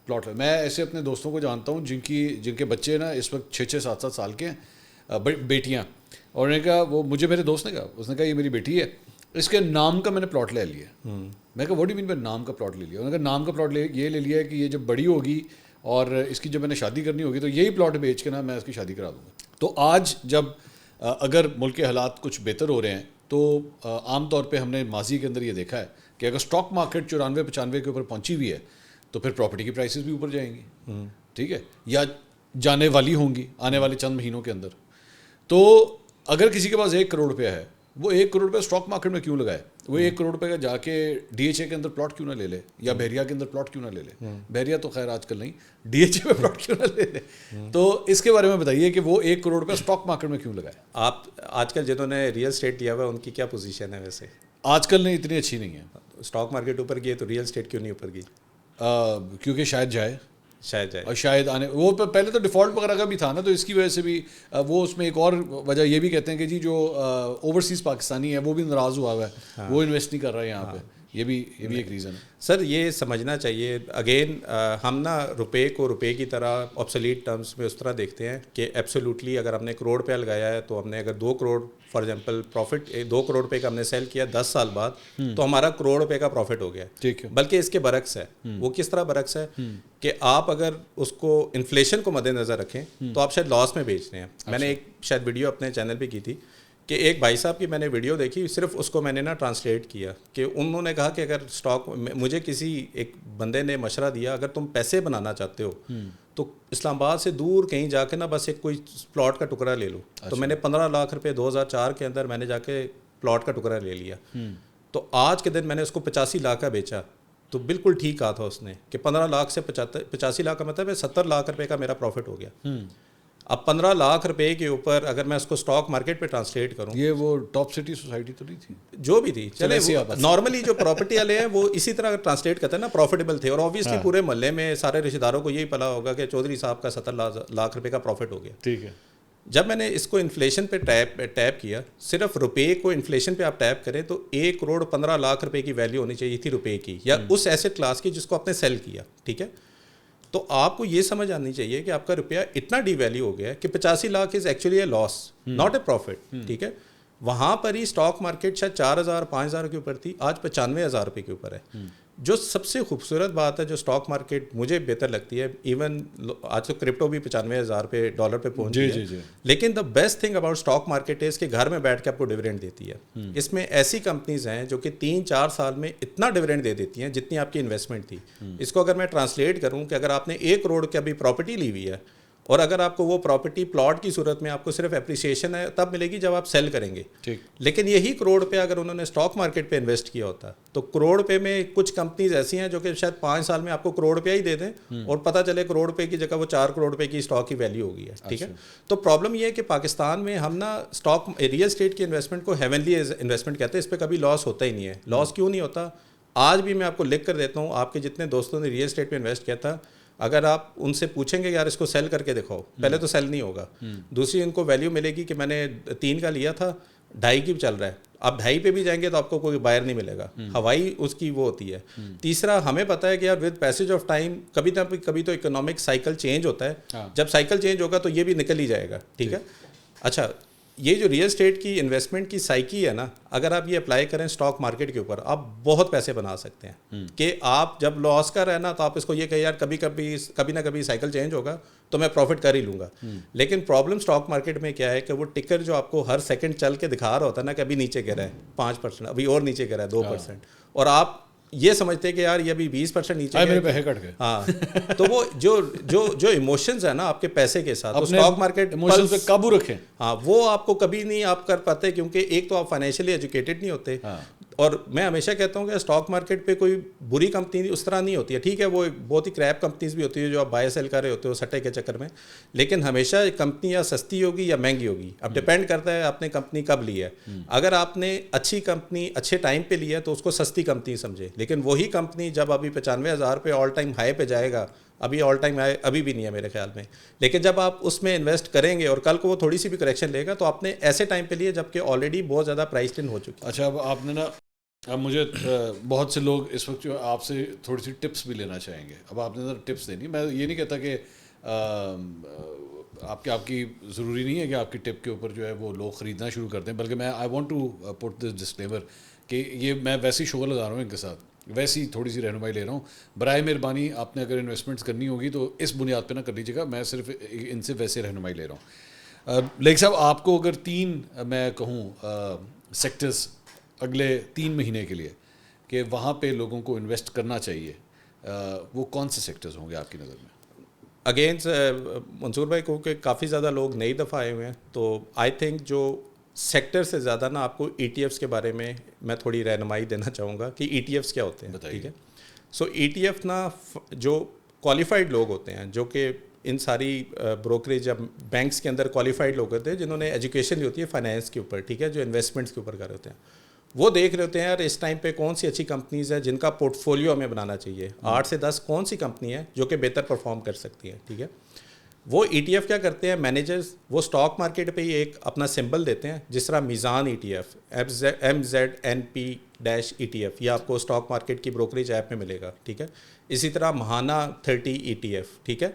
پلاٹ میں ایسے اپنے دوستوں کو جانتا ہوں جن کے بچے نا اس وقت 6-7 سال کے ہیں, بیٹیاں, اور انہوں نے کہا, وہ مجھے میرے دوست نے کہا, اس نے کہا یہ میری بیٹی ہے, اس کے نام کا میں نے پلاٹ لے لیا. میں کہا واٹ ڈو یو مین نام کا پلاٹ لے لیا؟ انہوں نے کہا نام کا پلاٹ یہ لے لیا ہے کہ یہ جب بڑی ہوگی اور اس کی جب میں نے شادی کرنی ہوگی تو یہی پلاٹ بیچ کے نا میں اس کی شادی کرا دوں گا. تو آج جب اگر ملک کے حالات کچھ بہتر ہو رہے ہیں تو عام طور پہ ہم نے ماضی کے اندر یہ دیکھا ہے کہ اگر اسٹاک مارکیٹ 94-95 کے اوپر پہنچی ہوئی ہے تو پھر پراپرٹی کی پرائسز بھی اوپر جائیں گی, ٹھیک ہے, یا جانے والی ہوں گی آنے والے چند مہینوں کے اندر. تو اگر کسی کے پاس 1 کروڑ روپیہ ہے, وہ 1 کروڑ روپیہ اسٹاک مارکیٹ میں کیوں لگائے؟ وہ 1 کروڑ روپے کا جا کے DHA کے اندر پلاٹ کیوں نہ لے لے, یا بحریہ کے اندر پلاٹ کیوں نہ لے لے. بحریہ تو خیر آج کل نہیں, DHA میں پلاٹ کیوں نہ لے لے. تو اس کے بارے میں بتائیے کہ وہ 1 کروڑ روپیہ اسٹاک مارکیٹ میں کیوں لگائے. آپ آج کل جنہوں نے ریئل اسٹیٹ لیا ہوا ہے ان کی کیا پوزیشن ہے ویسے؟ آج کل نہیں اتنی اچھی نہیں ہے. اسٹاک مارکیٹ اوپر گئی تو ریئل اسٹیٹ کیوں نہیں اوپر گئی؟ کیونکہ شاید جائے اور شاید آنے, وہ پہلے تو ڈیفالٹ وغیرہ کا بھی تھا نا, تو اس کی وجہ سے بھی وہ اس میں ایک اور وجہ یہ بھی کہتے ہیں کہ جی جو اوورسیز پاکستانی ہے وہ بھی ناراض ہوا ہوا ہے, وہ انویسٹ نہیں کر رہا ہے یہاں پہ. یہ بھی ایک ریزن ہے. سر یہ سمجھنا چاہیے اگین, ہم نا روپے کو روپے کی طرح آبسولیٹ ٹرمز میں اس طرح دیکھتے ہیں کہ ایبسولوٹلی اگر ہم نے کروڑ روپیہ لگایا ہے تو ہم نے اگر 2 crore for example profit 2 crore روپے کا ہم نے سیل کیا 10 سال بعد تو ہمارا کروڑ روپے کا پروفٹ ہو گیا. ٹھیک ہے. بلکہ اس کے برعکس ہے. وہ کس طرح برعکس ہے کہ آپ اگر اس کو انفلیشن کو مد نظر رکھیں تو آپ شاید لاس میں بیچ رہے ہیں. میں نے ایک شاید ویڈیو اپنے چینل پہ کی تھی کہ ایک بھائی صاحب کی میں نے ویڈیو دیکھی, صرف اس کو میں نے نا ٹرانسلیٹ کیا, کہ انہوں نے کہا کہ اگر اسٹاک, مجھے کسی ایک بندے نے مشورہ دیا, اگر تم پیسے بنانا چاہتے ہو تو اسلام آباد سے دور کہیں جا کے نا بس ایک کوئی پلاٹ کا ٹکڑا لے لو. تو میں نے 15 لاکھ روپے 2004 کے اندر میں نے جا کے پلاٹ کا ٹکڑا لے لیا. تو آج کے دن میں نے اس کو 85 لاکھ کا بیچا, تو بالکل ٹھیک کہا تھا اس نے کہ 15 لاکھ سے 85 لاکھ کا مطلب ہے 70 لاکھ روپے کا میرا پروفٹ ہو گیا. اب 15 لاکھ روپے کے اوپر اگر میں اس کو اسٹاک مارکیٹ پہ ٹرانسلیٹ کروں, یہ وہ ٹاپ سٹی سوسائٹی تو نہیں تھی, جو بھی تھی, چلے نارملی جو پراپرٹی والے ہیں وہ اسی طرح ٹرانسلیٹ کرتے ہیں نا, پروفیٹیبل تھے, اور آبویسلی پورے محلے میں سارے رشتہ داروں کو یہی پتا ہوگا کہ چودھری صاحب کا 70 لاکھ روپے کا پروفٹ ہو گیا. ٹھیک ہے. جب میں نے اس کو انفلیشن پہ ٹیپ کیا, صرف روپے کو انفلیشن پہ آپ ٹیپ کریں تو 1 کروڑ 15 لاکھ روپے کی ویلیو ہونی چاہیے تھی روپے کی, یا اس ایسٹ کلاس کی جس کو آپ نے سیل کیا. ٹھیک ہے, تو آپ کو یہ سمجھ آنی چاہیے کہ آپ کا روپیہ اتنا ڈی ویلیو ہو گیا ہے کہ 85 lakh is actually a loss, not a profit. ٹھیک ہے, وہاں پر ہی اسٹاک مارکیٹ شاید 4,000 5,000 کے اوپر تھی, آج 95,000 روپے کے اوپر ہے. جو سب سے خوبصورت بات ہے جو اسٹاک مارکیٹ مجھے بہتر لگتی ہے, ایون آج تو کرپٹو بھی 95,000 ڈالر پہ پہنچ گئی ہے, لیکن the best thing about stock market از کہ گھر میں بیٹھ کے آپ کو ڈویڈنڈ دیتی ہے. اس میں ایسی کمپنیز ہیں جو کہ 3-4 سال میں اتنا ڈویڈنڈ دے دیتی ہیں جتنی آپ کی انویسٹمنٹ تھی. اس کو اگر میں ٹرانسلیٹ کروں کہ اگر آپ نے 1 کروڑ کی ابھی پراپرٹی لی ہوئی ہے, اور اگر آپ کو وہ پراپرٹی پلاٹ کی صورت میں آپ کو صرف اپریسیشن ہے تب ملے گی جب آپ سیل کریں گے. لیکن یہی کروڑ روپے اگر انہوں نے اسٹاک مارکیٹ پہ انویسٹ کیا ہوتا تو کروڑ روپے میں کچھ کمپنیز ایسی ہیں جو کہ شاید 5 سال میں آپ کو کروڑ روپیہ ہی دے دیں, اور پتہ چلے کروڑ روپے کی جگہ وہ 4 کروڑ روپے کی اسٹاک کی ویلیو ہو گئی ہے. ٹھیک ہے, تو پرابلم یہ ہے کہ پاکستان میں ہم نا اسٹاک ریئل اسٹیٹ کی انویسٹمنٹ کو ہیونلی انویسٹمنٹ کہتے ہیں, اس پہ کبھی لاس ہوتا ہی نہیں ہے. لاس کیوں نہیں ہوتا, آج بھی میں آپ کو لکھ کر دیتا ہوں, آپ کے جتنے دوستوں نے ریئل اسٹیٹ پہ انویسٹ کیا تھا, اگر آپ ان سے پوچھیں گے یار اس کو سیل کر کے دکھاؤ, پہلے تو سیل نہیں ہوگا, دوسری ان کو ویلیو ملے گی کہ میں نے 3 کا لیا تھا 2.5 کی چل رہا ہے, آپ 2.5 پہ بھی جائیں گے تو آپ کو کوئی بائر نہیں ملے گا, ہوائی اس کی وہ ہوتی ہے. تیسرا, ہمیں پتہ ہے کہ یار ود پیسج آف ٹائم کبھی نہ کبھی تو اکنامک سائیکل چینج ہوتا ہے, جب سائیکل چینج ہوگا تو یہ بھی نکل ہی جائے گا. ٹھیک ہے, اچھا یہ جو ریئل اسٹیٹ کی انویسٹمنٹ کی سائیکی ہے نا, اگر آپ یہ اپلائی کریں اسٹاک مارکیٹ کے اوپر, آپ بہت پیسے بنا سکتے ہیں. کہ آپ جب لاس کا رہنا تو آپ اس کو یہ کہیں یار کبھی نہ کبھی سائیکل چینج ہوگا تو میں پروفٹ کر ہی لوں گا. لیکن پرابلم اسٹاک مارکیٹ میں کیا ہے کہ وہ ٹکر جو آپ کو ہر سیکنڈ چل کے دکھا رہا ہوتا ہے نا کہ ابھی نیچے گرا ہے 5%, ابھی اور نیچے گرا ہے 2%, اور آپ یہ سمجھتے کہ یار یہ ابھی 20% نیچے میرے پیسے کٹ گئے. ہاں, تو وہ جو ایموشنز ہیں نا آپ کے پیسے کے ساتھ, اسٹاک مارکیٹ ایموشنز پہ قابو رکھیں. ہاں, وہ آپ کو کبھی نہیں آپ کر پاتے, کیونکہ ایک تو آپ فائنینشلی ایجوکیٹڈ نہیں ہوتے, اور میں ہمیشہ کہتا ہوں کہ اسٹاک مارکیٹ پہ کوئی بری کمپنی اس طرح نہیں ہوتی ہے. ٹھیک ہے, وہ بہت ہی کریپ کمپنیز بھی ہوتی ہے جو آپ بائی سیل کر رہے ہوتے ہو سٹے کے چکر میں, لیکن ہمیشہ کمپنی یا سستی ہوگی یا مہنگی ہوگی. اب ڈپینڈ کرتا ہے آپ نے کمپنی کب لی ہے. اگر آپ نے اچھی کمپنی اچھے ٹائم پہ لی ہے تو اس کو سستی کمپنی سمجھے, لیکن وہی کمپنی جب ابھی 95,000 پہ آل ٹائم ہائی پہ جائے گا, ابھی آل ٹائم ہائی ابھی بھی نہیں ہے میرے خیال میں, لیکن جب آپ اس میں انویسٹ کریں گے اور کل کو وہ تھوڑی سی بھی کریکشن لے گا تو آپ نے ایسے ٹائم پہ لیے جب کہ آلریڈی بہت زیادہ پرائس ان ہو چکی. اچھا, اب آپ نے نا, اب مجھے بہت سے لوگ اس وقت جو آپ سے تھوڑی سی ٹپس بھی لینا چاہیں گے. اب آپ نے ذرا ٹپس دینی, میں یہ نہیں کہتا کہ آپ کی ضروری نہیں ہے کہ آپ کی ٹپ کے اوپر جو ہے وہ لوگ خریدنا شروع کر دیں, بلکہ میں I want to put this disclaimer کہ یہ میں ویسی شغل لگا رہا ہوں ان کے ساتھ, ویسی تھوڑی سی رہنمائی لے رہا ہوں. برائے مہربانی آپ نے اگر انویسٹمنٹس کرنی ہوگی تو اس بنیاد پہ نہ کر لیجیے گا, میں صرف ان سے ویسے رہنمائی لے رہا ہوں. لیک صاحب, آپ کو اگر 3 میں کہوں سیکٹرز اگلے 3 مہینے کے لیے کہ وہاں پہ لوگوں کو انویسٹ کرنا چاہیے, وہ کون سے سیکٹرز ہوں گے آپ کی نظر میں؟ اگین منصور بھائی کو کہ کافی زیادہ لوگ نئی دفعہ آئے ہوئے ہیں, تو آئی تھنک جو سیکٹر سے زیادہ نا آپ کو ای ٹی ایفس کے بارے میں میں تھوڑی رہنمائی دینا چاہوں گا کہ ای ٹی ایفس کیا ہوتے ہیں. ٹھیک ہے, سو ای ٹی ایف نا جو کوالیفائڈ لوگ ہوتے ہیں, جو کہ ان ساری بروکریج یا بینکس کے اندر کوالیفائڈ لوگ ہوتے ہیں جنہوں نے ایجوکیشن جو ہوتی ہے فائنینس کے اوپر, ٹھیک ہے, جو انویسٹمنٹس کے اوپر کر رہے ہوتے ہیں, وہ دیکھ رہے ہوتے ہیں یار اس ٹائم پہ کون سی اچھی کمپنیز ہیں جن کا پورٹ فولیو ہمیں بنانا چاہیے, 8 سے 10 کون سی کمپنی ہے جو کہ بہتر پرفارم کر سکتی ہیں. ٹھیک ہے, وہ ای ٹی ایف کیا کرتے ہیں مینیجرز, وہ اسٹاک مارکیٹ پہ ہی ایک اپنا سمبل دیتے ہیں, جس طرح Meezan E T F MZNP- E T F, یہ آپ کو اسٹاک مارکیٹ کی بروکریج ایپ میں ملے گا. ٹھیک ہے, اسی طرح مہانا 30 ای ٹی ایف. ٹھیک ہے,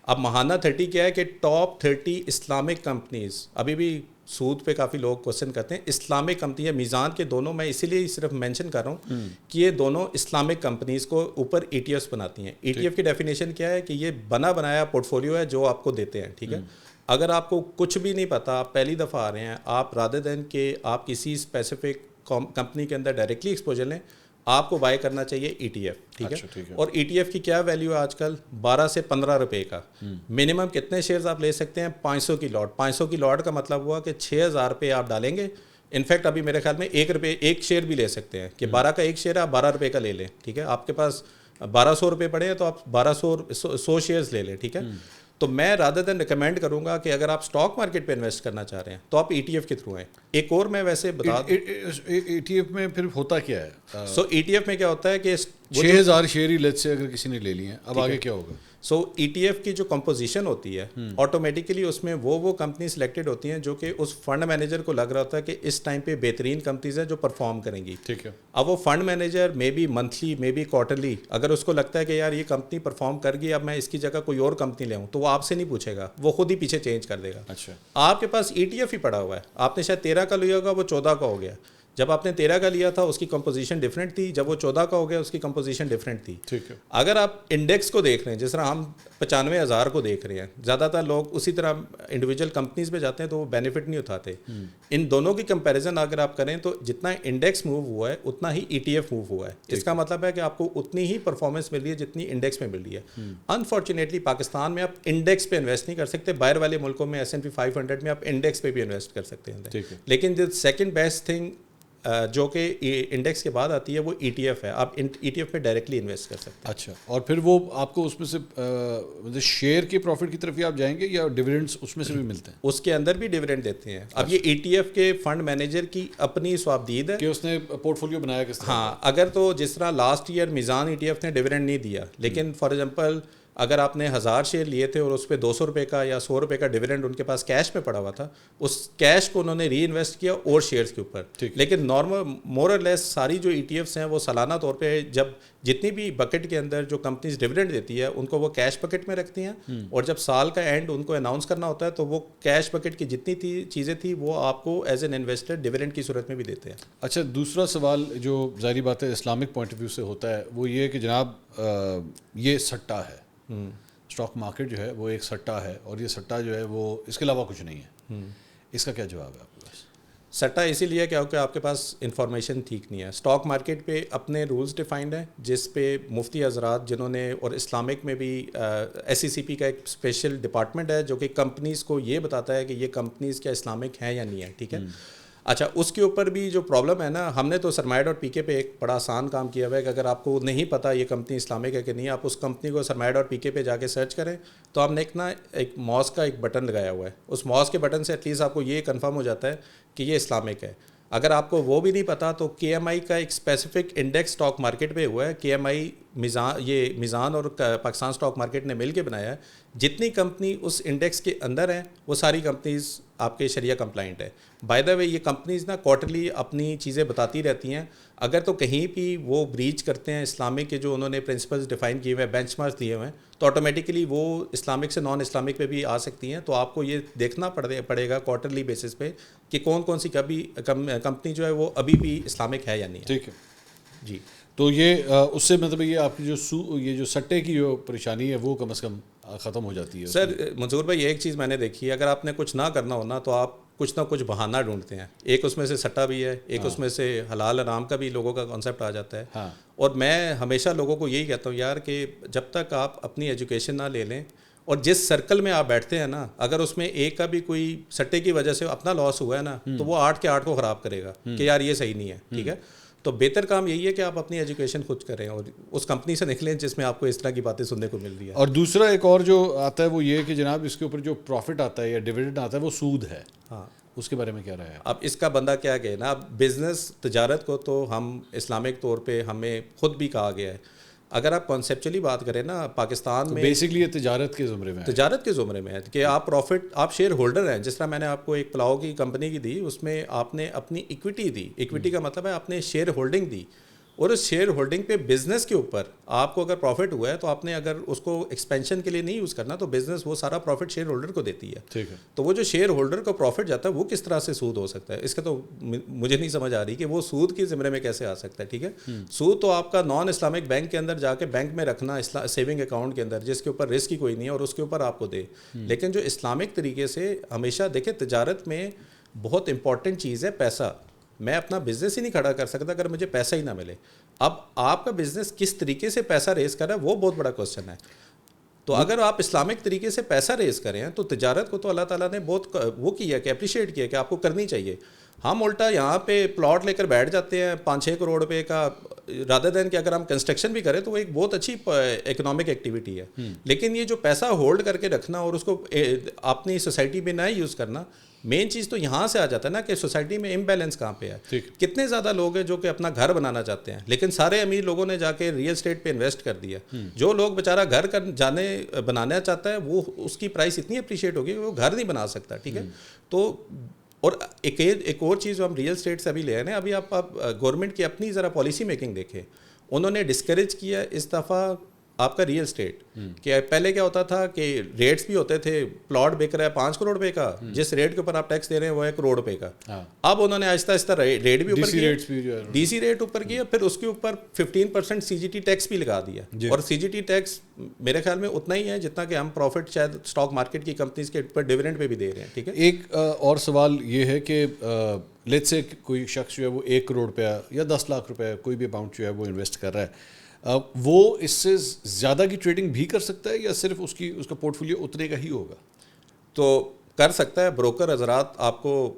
اب ماہانہ 30 کیا ہے کہ ٹاپ 30 اسلامک کمپنیز، ابھی بھی سود پہ کافی لوگ کوشچن کرتے ہیں، اسلامک کمپنی ہے میزان کے دونوں، میں اسی لیے صرف مینشن کر رہا ہوں کہ یہ دونوں اسلامک کمپنیز کو اوپر ای ٹی ایفs بناتی ہیں. ای ٹی ایف کی ڈیفینیشن کیا ہے کہ یہ بنا بنایا پورٹ فولیو ہے جو آپ کو دیتے ہیں. ٹھیک ہے، اگر آپ کو کچھ بھی نہیں پتا، آپ پہلی دفعہ آ رہے ہیں، آپ رادر دین کہ آپ کسی اسپیسیفک کمپنی کے اندر ڈائریکٹلی ایکسپوجر لیں، آپ کو بائی کرنا چاہیے ای ٹی ایف. ٹھیک ہے، اور ای ٹی ایف کی کیا ویلیو ہے آج کل؟ 12 سے 15 روپے کا. منیمم کتنے شیئرز آپ لے سکتے ہیں؟ 500 کی لاٹ. 500 کی لاٹ کا مطلب ہوا کہ 6000 روپے آپ ڈالیں گے. انفیکٹ ابھی میرے خیال میں 1 روپے ایک شیئر بھی لے سکتے ہیں کہ 12 کا ایک شیئر ہے، آپ 12 روپے کا لے لیں. ٹھیک ہے، آپ کے پاس 1200 روپے پڑے ہیں تو آپ 100 شیئرز لے لیں. ٹھیک ہے، تو میں رادر دین ریکمینڈ کروں گا کہ اگر آپ اسٹاک مارکیٹ پہ انویسٹ کرنا چاہ رہے ہیں تو آپ ای ٹی ایف کے تھرو ہیں. ایک اور میں ویسے بتا دوں، ای ٹی ایف میں پھر ہوتا کیا ہے؟ سو ای ٹی ایف میں کیا ہوتا ہے کہ 6000 شیئر ہی لیٹ سے اگر کسی نے لے لیے ہیں، اب آگے کیا ہوگا؟ سو ای ٹی ایف کی جو کمپوزیشن ہوتی ہے آٹومیٹیکلی اس میں وہ کمپنی سلیکٹڈ ہوتی ہیں جو کہ اس فنڈ مینیجر کو لگ رہا ہوتا ہے کہ اس ٹائم پہ بہترین کمپنیز ہیں جو پرفارم کریں گی. ٹھیک ہے، اب وہ fund manager maybe monthly maybe quarterly اگر اس کو لگتا ہے کہ یار یہ کمپنی پرفارم کر گئی، اب میں اس کی جگہ کوئی اور کمپنی لے آؤں، تو وہ آپ سے نہیں پوچھے گا، وہ خود ہی پیچھے چینج کر دے گا. اچھا، آپ کے پاس ای ٹی ایف ہی پڑا ہوا ہے، آپ نے شاید 13 کا لیا ہوگا، وہ 14 کا ہو گیا. جب آپ نے 13 کا لیا تھا اس کی کمپوزیشن ڈفرینٹ تھی، جب وہ 14 کا ہو گیا اس کی کمپوزیشن ڈفرینٹ تھی. ٹھیک ہے، اگر آپ انڈیکس کو دیکھ رہے ہیں، جس طرح ہم 95,000 کو دیکھ رہے ہیں، زیادہ تر لوگ اسی طرح انڈیویجول کمپنیز پہ جاتے ہیں تو وہ بینیفٹ نہیں اٹھاتے. ان دونوں کی کمپیریزن اگر آپ کریں تو جتنا انڈیکس موو ہوا ہے اتنا ہی ای ٹی ایف موو ہوا ہے. اس کا مطلب ہے کہ آپ کو اتنی ہی پرفارمنس مل رہی ہے جتنی انڈیکس میں مل رہی ہے. انفارچونیٹلی پاکستان میں آپ انڈیکس پہ انویسٹ نہیں کر سکتے، باہر والے ملکوں میں S&P 500 میں آپ انڈیکس پہ بھی انویسٹ کر سکتے ہیں. لیکن جو سیکنڈ بیسٹ تھنگ جو کہ انڈیکس کے بعد آتی ہے وہ ای ٹی ایف ہے. آپ ای ٹی ایف میں ڈائریکٹلی انویسٹ کر سکتے ہیں. اچھا، اور پھر وہ آپ کو اس میں سے شیئر کے پروفٹ کی طرف ہی آپ جائیں گے یا ڈیویڈنڈس اس میں سے بھی ملتے ہیں؟ اس کے اندر بھی ڈیویڈنڈ دیتے ہیں. اب یہ ای ٹی ایف کے فنڈ مینیجر کی اپنی سوابدید ہے کہ اس نے پورٹ فولیو بنایا کس طرح. ہاں، اگر تو جس طرح لاسٹ ایئر میزان ای ٹی ایف نے ڈیویڈنڈ نہیں دیا، لیکن فار ایگزامپل اگر آپ نے 1000 شیئر لیے تھے اور اس پہ 200 روپے کا یا 100 روپے کا ڈیویڈنڈ ان کے پاس کیش میں پڑا ہوا تھا، اس کیش کو انہوں نے ری انویسٹ کیا اور شیئرز کے اوپر. لیکن نارمل مور اور لیس ساری جو ای ٹی ایفس ہیں وہ سالانہ طور پہ جب جتنی بھی بکٹ کے اندر جو کمپنیز ڈیویڈنڈ دیتی ہے ان کو وہ کیش بکٹ میں رکھتی ہیں، اور جب سال کا اینڈ ان کو اناؤنس کرنا ہوتا ہے تو وہ کیش بکٹ کی جتنی چیزیں تھیں وہ آپ کو ایز این انویسٹر ڈیویڈنڈ کی صورت میں بھی دیتے ہیں. اچھا، دوسرا سوال جو ظاہری بات ہے اسلامک پوائنٹ آف ویو سے ہوتا ہے وہ یہ کہ جناب یہ سٹہ ہے، اسٹاک مارکیٹ جو ہے وہ ایک سٹہ ہے، اور یہ سٹہ جو ہے وہ اس کے علاوہ کچھ نہیں ہے. اس کا کیا جواب ہے آپ کے پاس؟ سٹا اسی لیے کہ آپ کے پاس انفارمیشن ٹھیک نہیں ہے. اسٹاک مارکیٹ پہ اپنے رولز ڈیفائنڈ ہیں جس پہ مفتی حضرات جنہوں نے، اور اسلامک میں بھی ایس سی سی پی کا ایک اسپیشل ڈپارٹمنٹ ہے جو کہ کمپنیز کو یہ بتاتا ہے کہ یہ کمپنیز کیا اسلامک ہیں یا نہیں ہے. ٹھیک ہے، اچھا، اس کے اوپر بھی جو پرابلم ہے نا، ہم نے تو سرمایہ ڈاٹ پی کے پہ ایک بڑا آسان کام کیا ہوا ہے کہ اگر آپ کو نہیں پتا یہ کمپنی اسلامک ہے کہ نہیں، آپ اس کمپنی کو سرمایہ ڈاٹ پی کے پہ جا کے سرچ کریں تو ہم نے ایک ماؤس کا ایک بٹن لگایا ہوا ہے. اس ماؤس کے بٹن سے ایٹ لیسٹ آپ کو یہ کنفرم ہو جاتا ہے کہ یہ اسلامک ہے. اگر آپ کو وہ بھی نہیں پتا تو کے ایم آئی کا ایک اسپیسیفک انڈیکس اسٹاک مارکیٹ پہ ہوا ہے. کے ایم آئی میزان اور پاکستان اسٹاک مارکیٹ نے مل کے بنایا ہے. جتنی کمپنی اس انڈیکس کے اندر ہیں وہ ساری کمپنیز آپ کے شریعہ کمپلائنٹ ہے. بائی دا وے یہ کمپنیز نا کوارٹرلی اپنی چیزیں بتاتی رہتی ہیں. اگر تو کہیں بھی وہ بریچ کرتے ہیں اسلامک کے جو انہوں نے پرنسپلز ڈیفائن کیے ہوئے ہیں، بینچ مارکس دیے ہوئے ہیں، تو آٹومیٹیکلی وہ اسلامک سے نان اسلامک پہ بھی آ سکتی ہیں. تو آپ کو یہ دیکھنا پڑے گا کوارٹرلی بیسس پہ کہ کون سی کمپنی جو ہے وہ ابھی بھی اسلامک ہے یا نہیں ہے. ٹھیک ہے جی. تو یہ اس سے مطلب یہ آپ کی یہ جو سٹے کی جو پریشانی ہے وہ کم از کم ختم ہو جاتی ہے. سر منظور بھائی ایک چیز میں نے دیکھی ہے، اگر آپ نے کچھ نہ کرنا ہونا تو آپ کچھ نہ کچھ بہانہ ڈھونڈتے ہیں. ایک اس میں سے سٹا بھی ہے، ایک اس میں سے حلال حرام کا بھی لوگوں کا کانسیپٹ آ جاتا ہے. اور میں ہمیشہ لوگوں کو یہی کہتا ہوں یار کہ جب تک آپ اپنی ایجوکیشن نہ لے لیں، اور جس سرکل میں آپ بیٹھتے ہیں نا، اگر اس میں ایک کا بھی کوئی سٹے کی وجہ سے اپنا لاس ہوا ہے نا تو وہ 8 کے 8 کو خراب کرے گا کہ یار یہ صحیح نہیں ہے. ٹھیک ہے، تو بہتر کام یہی ہے کہ آپ اپنی ایجوکیشن خود کریں اور اس کمپنی سے نکلیں جس میں آپ کو اس طرح کی باتیں سننے کو مل رہی ہے. اور دوسرا ایک اور جو آتا ہے وہ یہ کہ جناب اس کے اوپر جو پروفٹ آتا ہے یا ڈیویڈنڈ آتا ہے وہ سود ہے. ہاں، اس کے بارے میں کیا رہا ہے؟ اب اس کا بندہ کیا کہے نا، اب بزنس تجارت کو تو ہم اسلامک طور پہ ہمیں خود بھی کہا گیا ہے. اگر آپ کانسیپچولی بات کریں نا، پاکستان میں بیسکلی یہ تجارت کے زمرے میں ہے کہ آپ پروفٹ، آپ شیئر ہولڈر ہیں. جس طرح میں نے آپ کو ایک پلاؤ کی کمپنی کی دی، اس میں آپ نے اپنی ایکویٹی دی. ایکویٹی کا مطلب ہے آپ نے شیئر ہولڈنگ دی. اور اس شیئر ہولڈنگ پہ بزنس کے اوپر آپ کو اگر پروفٹ ہوا ہے تو آپ نے اگر اس کو ایکسپینشن کے لیے نہیں یوز کرنا تو بزنس وہ سارا پروفٹ شیئر ہولڈر کو دیتی ہے. ٹھیک ہے. تو وہ جو شیئر ہولڈر کو پروفٹ جاتا ہے وہ کس طرح سے سود ہو سکتا ہے, اس کا تو مجھے نہیں سمجھ آ رہی کہ وہ سود کے زمرے میں کیسے آ سکتا ہے. ٹھیک ہے, سود تو آپ کا نان اسلامک بینک کے اندر جا کے بینک میں رکھنا سیونگ اکاؤنٹ کے اندر جس کے اوپر رسک ہی کوئی نہیں ہے اور اس کے اوپر آپ کو دے. لیکن جو اسلامک طریقے سے ہمیشہ دیکھیں تجارت میں بہت امپورٹنٹ چیز ہے پیسہ. میں اپنا بزنس ہی نہیں کھڑا کر سکتا اگر مجھے پیسہ ہی نہ ملے. اب آپ کا بزنس کس طریقے سے پیسہ ریز کر رہا ہے وہ بہت بڑا کوشچن ہے. تو اگر آپ اسلامک طریقے سے پیسہ ریز کریں تو تجارت کو تو اللہ تعالیٰ نے بہت وہ کیا کہ اپریشیٹ کیا کہ آپ کو کرنی چاہیے. ہم الٹا یہاں پہ پلاٹ لے کر بیٹھ جاتے ہیں 5-6 کروڑ روپے کا, رادر دین کہ اگر ہم کنسٹرکشن بھی کریں تو وہ ایک بہت اچھی اکنامک ایکٹیویٹی ہے. لیکن یہ جو پیسہ ہولڈ کر کے رکھنا اور اس کو اپنی سوسائٹی میں نہ یوز کرنا, مین چیز تو یہاں سے آ جاتا ہے نا کہ سوسائٹی میں امبیلنس کہاں پہ ہے. کتنے زیادہ لوگ ہیں جو کہ اپنا گھر بنانا چاہتے ہیں لیکن سارے امیر لوگوں نے جا کے ریئل اسٹیٹ پہ انویسٹ کر دیا. جو لوگ بیچارہ گھر بنانا چاہتا ہے وہ اس کی پرائس اتنی اپریشیٹ ہوگی کہ وہ گھر نہیں بنا سکتا. ٹھیک ہے, تو اور ایک اور چیز جو ہم ریئل اسٹیٹ سے ابھی لے رہے ہیں, ابھی آپ گورنمنٹ کی اپنی ذرا پالیسی میکنگ دیکھیں, انہوں نے ڈسکریج کیا اس دفعہ آپ کا ریئل اسٹیٹ. کہ پہلے کیا ہوتا تھا کہ ریٹس بھی ہوتے تھے, پلاٹ بک رہا ہے 5 کروڑ روپے کا, جس ریٹ کے اوپر آپ ٹیکس دے رہے ہیں وہ ہے کروڑ روپے کا. اب انہوں نے آہستہ آہستہ ریٹ بھی اوپر کیا, ڈی سی ریٹ اوپر کیا, پھر اس کے اوپر 15% سی جی ٹی ٹیکس بھی لگا دیا. اور سی جی ٹی ٹیکس میرے خیال میں اتنا ہی ہے جتنا کہ ہم پروفٹ شاید اسٹاک مارکیٹ کی کمپنیز کے اوپر ڈیویڈنڈ پہ بھی دے رہے ہیں. ٹھیک ہے, ایک اور سوال یہ ہے کہ لیٹس سے کوئی شخص جو ہے وہ 1 کروڑ روپیہ یا 10 لاکھ روپے کوئی بھی اماؤنٹ جو ہے وہ انویسٹ کر رہا ہے, وہ اس سے زیادہ کی ٹریڈنگ بھی کر سکتا ہے یا صرف اس کا پورٹ فولیو اتنے کا ہی ہوگا؟ تو کر سکتا ہے. بروکر حضرات آپ کو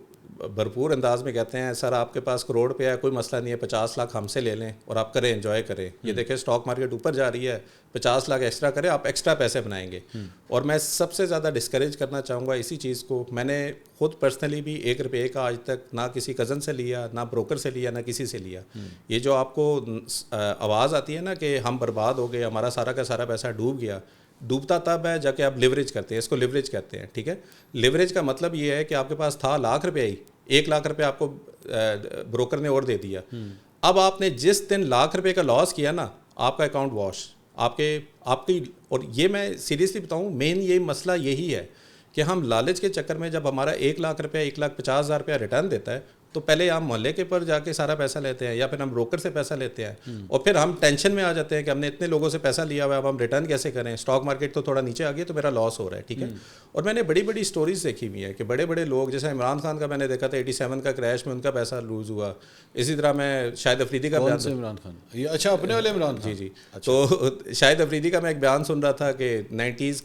بھرپور انداز میں کہتے ہیں سر آپ کے پاس کروڑ روپیہ ہے, کوئی مسئلہ نہیں ہے, 50 لاکھ ہم سے لے لیں اور آپ کریں, انجوائے کریں. یہ دیکھیں اسٹاک مارکیٹ اوپر جا رہی ہے, 50 لاکھ ایکسٹرا کریں, آپ ایکسٹرا پیسے بنائیں گے. اور میں سب سے زیادہ ڈسکریج کرنا چاہوں گا اسی چیز کو. میں نے خود پرسنلی بھی 1 روپے کا آج تک نہ کسی کزن سے لیا, نہ بروکر سے لیا, نہ کسی سے لیا. یہ جو آپ کو آواز آتی ہے نا کہ ہم برباد ہو گئے, ہمارا سارا کا سارا پیسہ ڈوب گیا, ڈوبتا تب ہے جا کے آپ لیوریج کرتے ہیں. اس کو لیوریج کہتے ہیں. ٹھیک ہے, لیوریج کا مطلب یہ ہے کہ آپ کے پاس تھا لاکھ روپے ہی, 1 لاکھ روپے آپ کو بروکر نے اور دے دیا. اب آپ نے جس دن لاکھ روپے کا لاس کیا نا, آپ کا اکاؤنٹ واش, آپ کی. اور یہ میں سیریسلی بتاؤں مین یہ مسئلہ یہی ہے کہ ہم لالچ کے چکر میں جب ہمارا 1 لاکھ روپیہ 1,50,000 روپیہ ریٹرن دیتا ہے تو پہلے ہم محلے کے پر جا کے سارا پیسہ لیتے ہیں یا پھر ہم بروکر سے پیسہ لیتے ہیں, اور پھر ہم ٹینشن میں آ جاتے ہیں کہ ہم نے اتنے لوگوں سے پیسہ لیا ہوا ہے, اب ہم ریٹرن کیسے کریں, اسٹاک مارکیٹ تو تھوڑا نیچے آ گیا تو میرا لاس ہو رہا ہے. ٹھیک ہے, اور میں نے بڑی بڑی اسٹوریز دیکھی ہوئی ہیں کہ بڑے بڑے لوگ, جیسے عمران خان کا میں نے دیکھا تھا 87 کا کریش میں ان کا پیسہ لوز ہوا. اسی طرح میں شاہد افریدی کا بیان, عمران خان, یہ اچھا اپنے والے عمران خان, جی تو شاہد افریدی کا میں ایک بیان سن رہا تھا کہ 98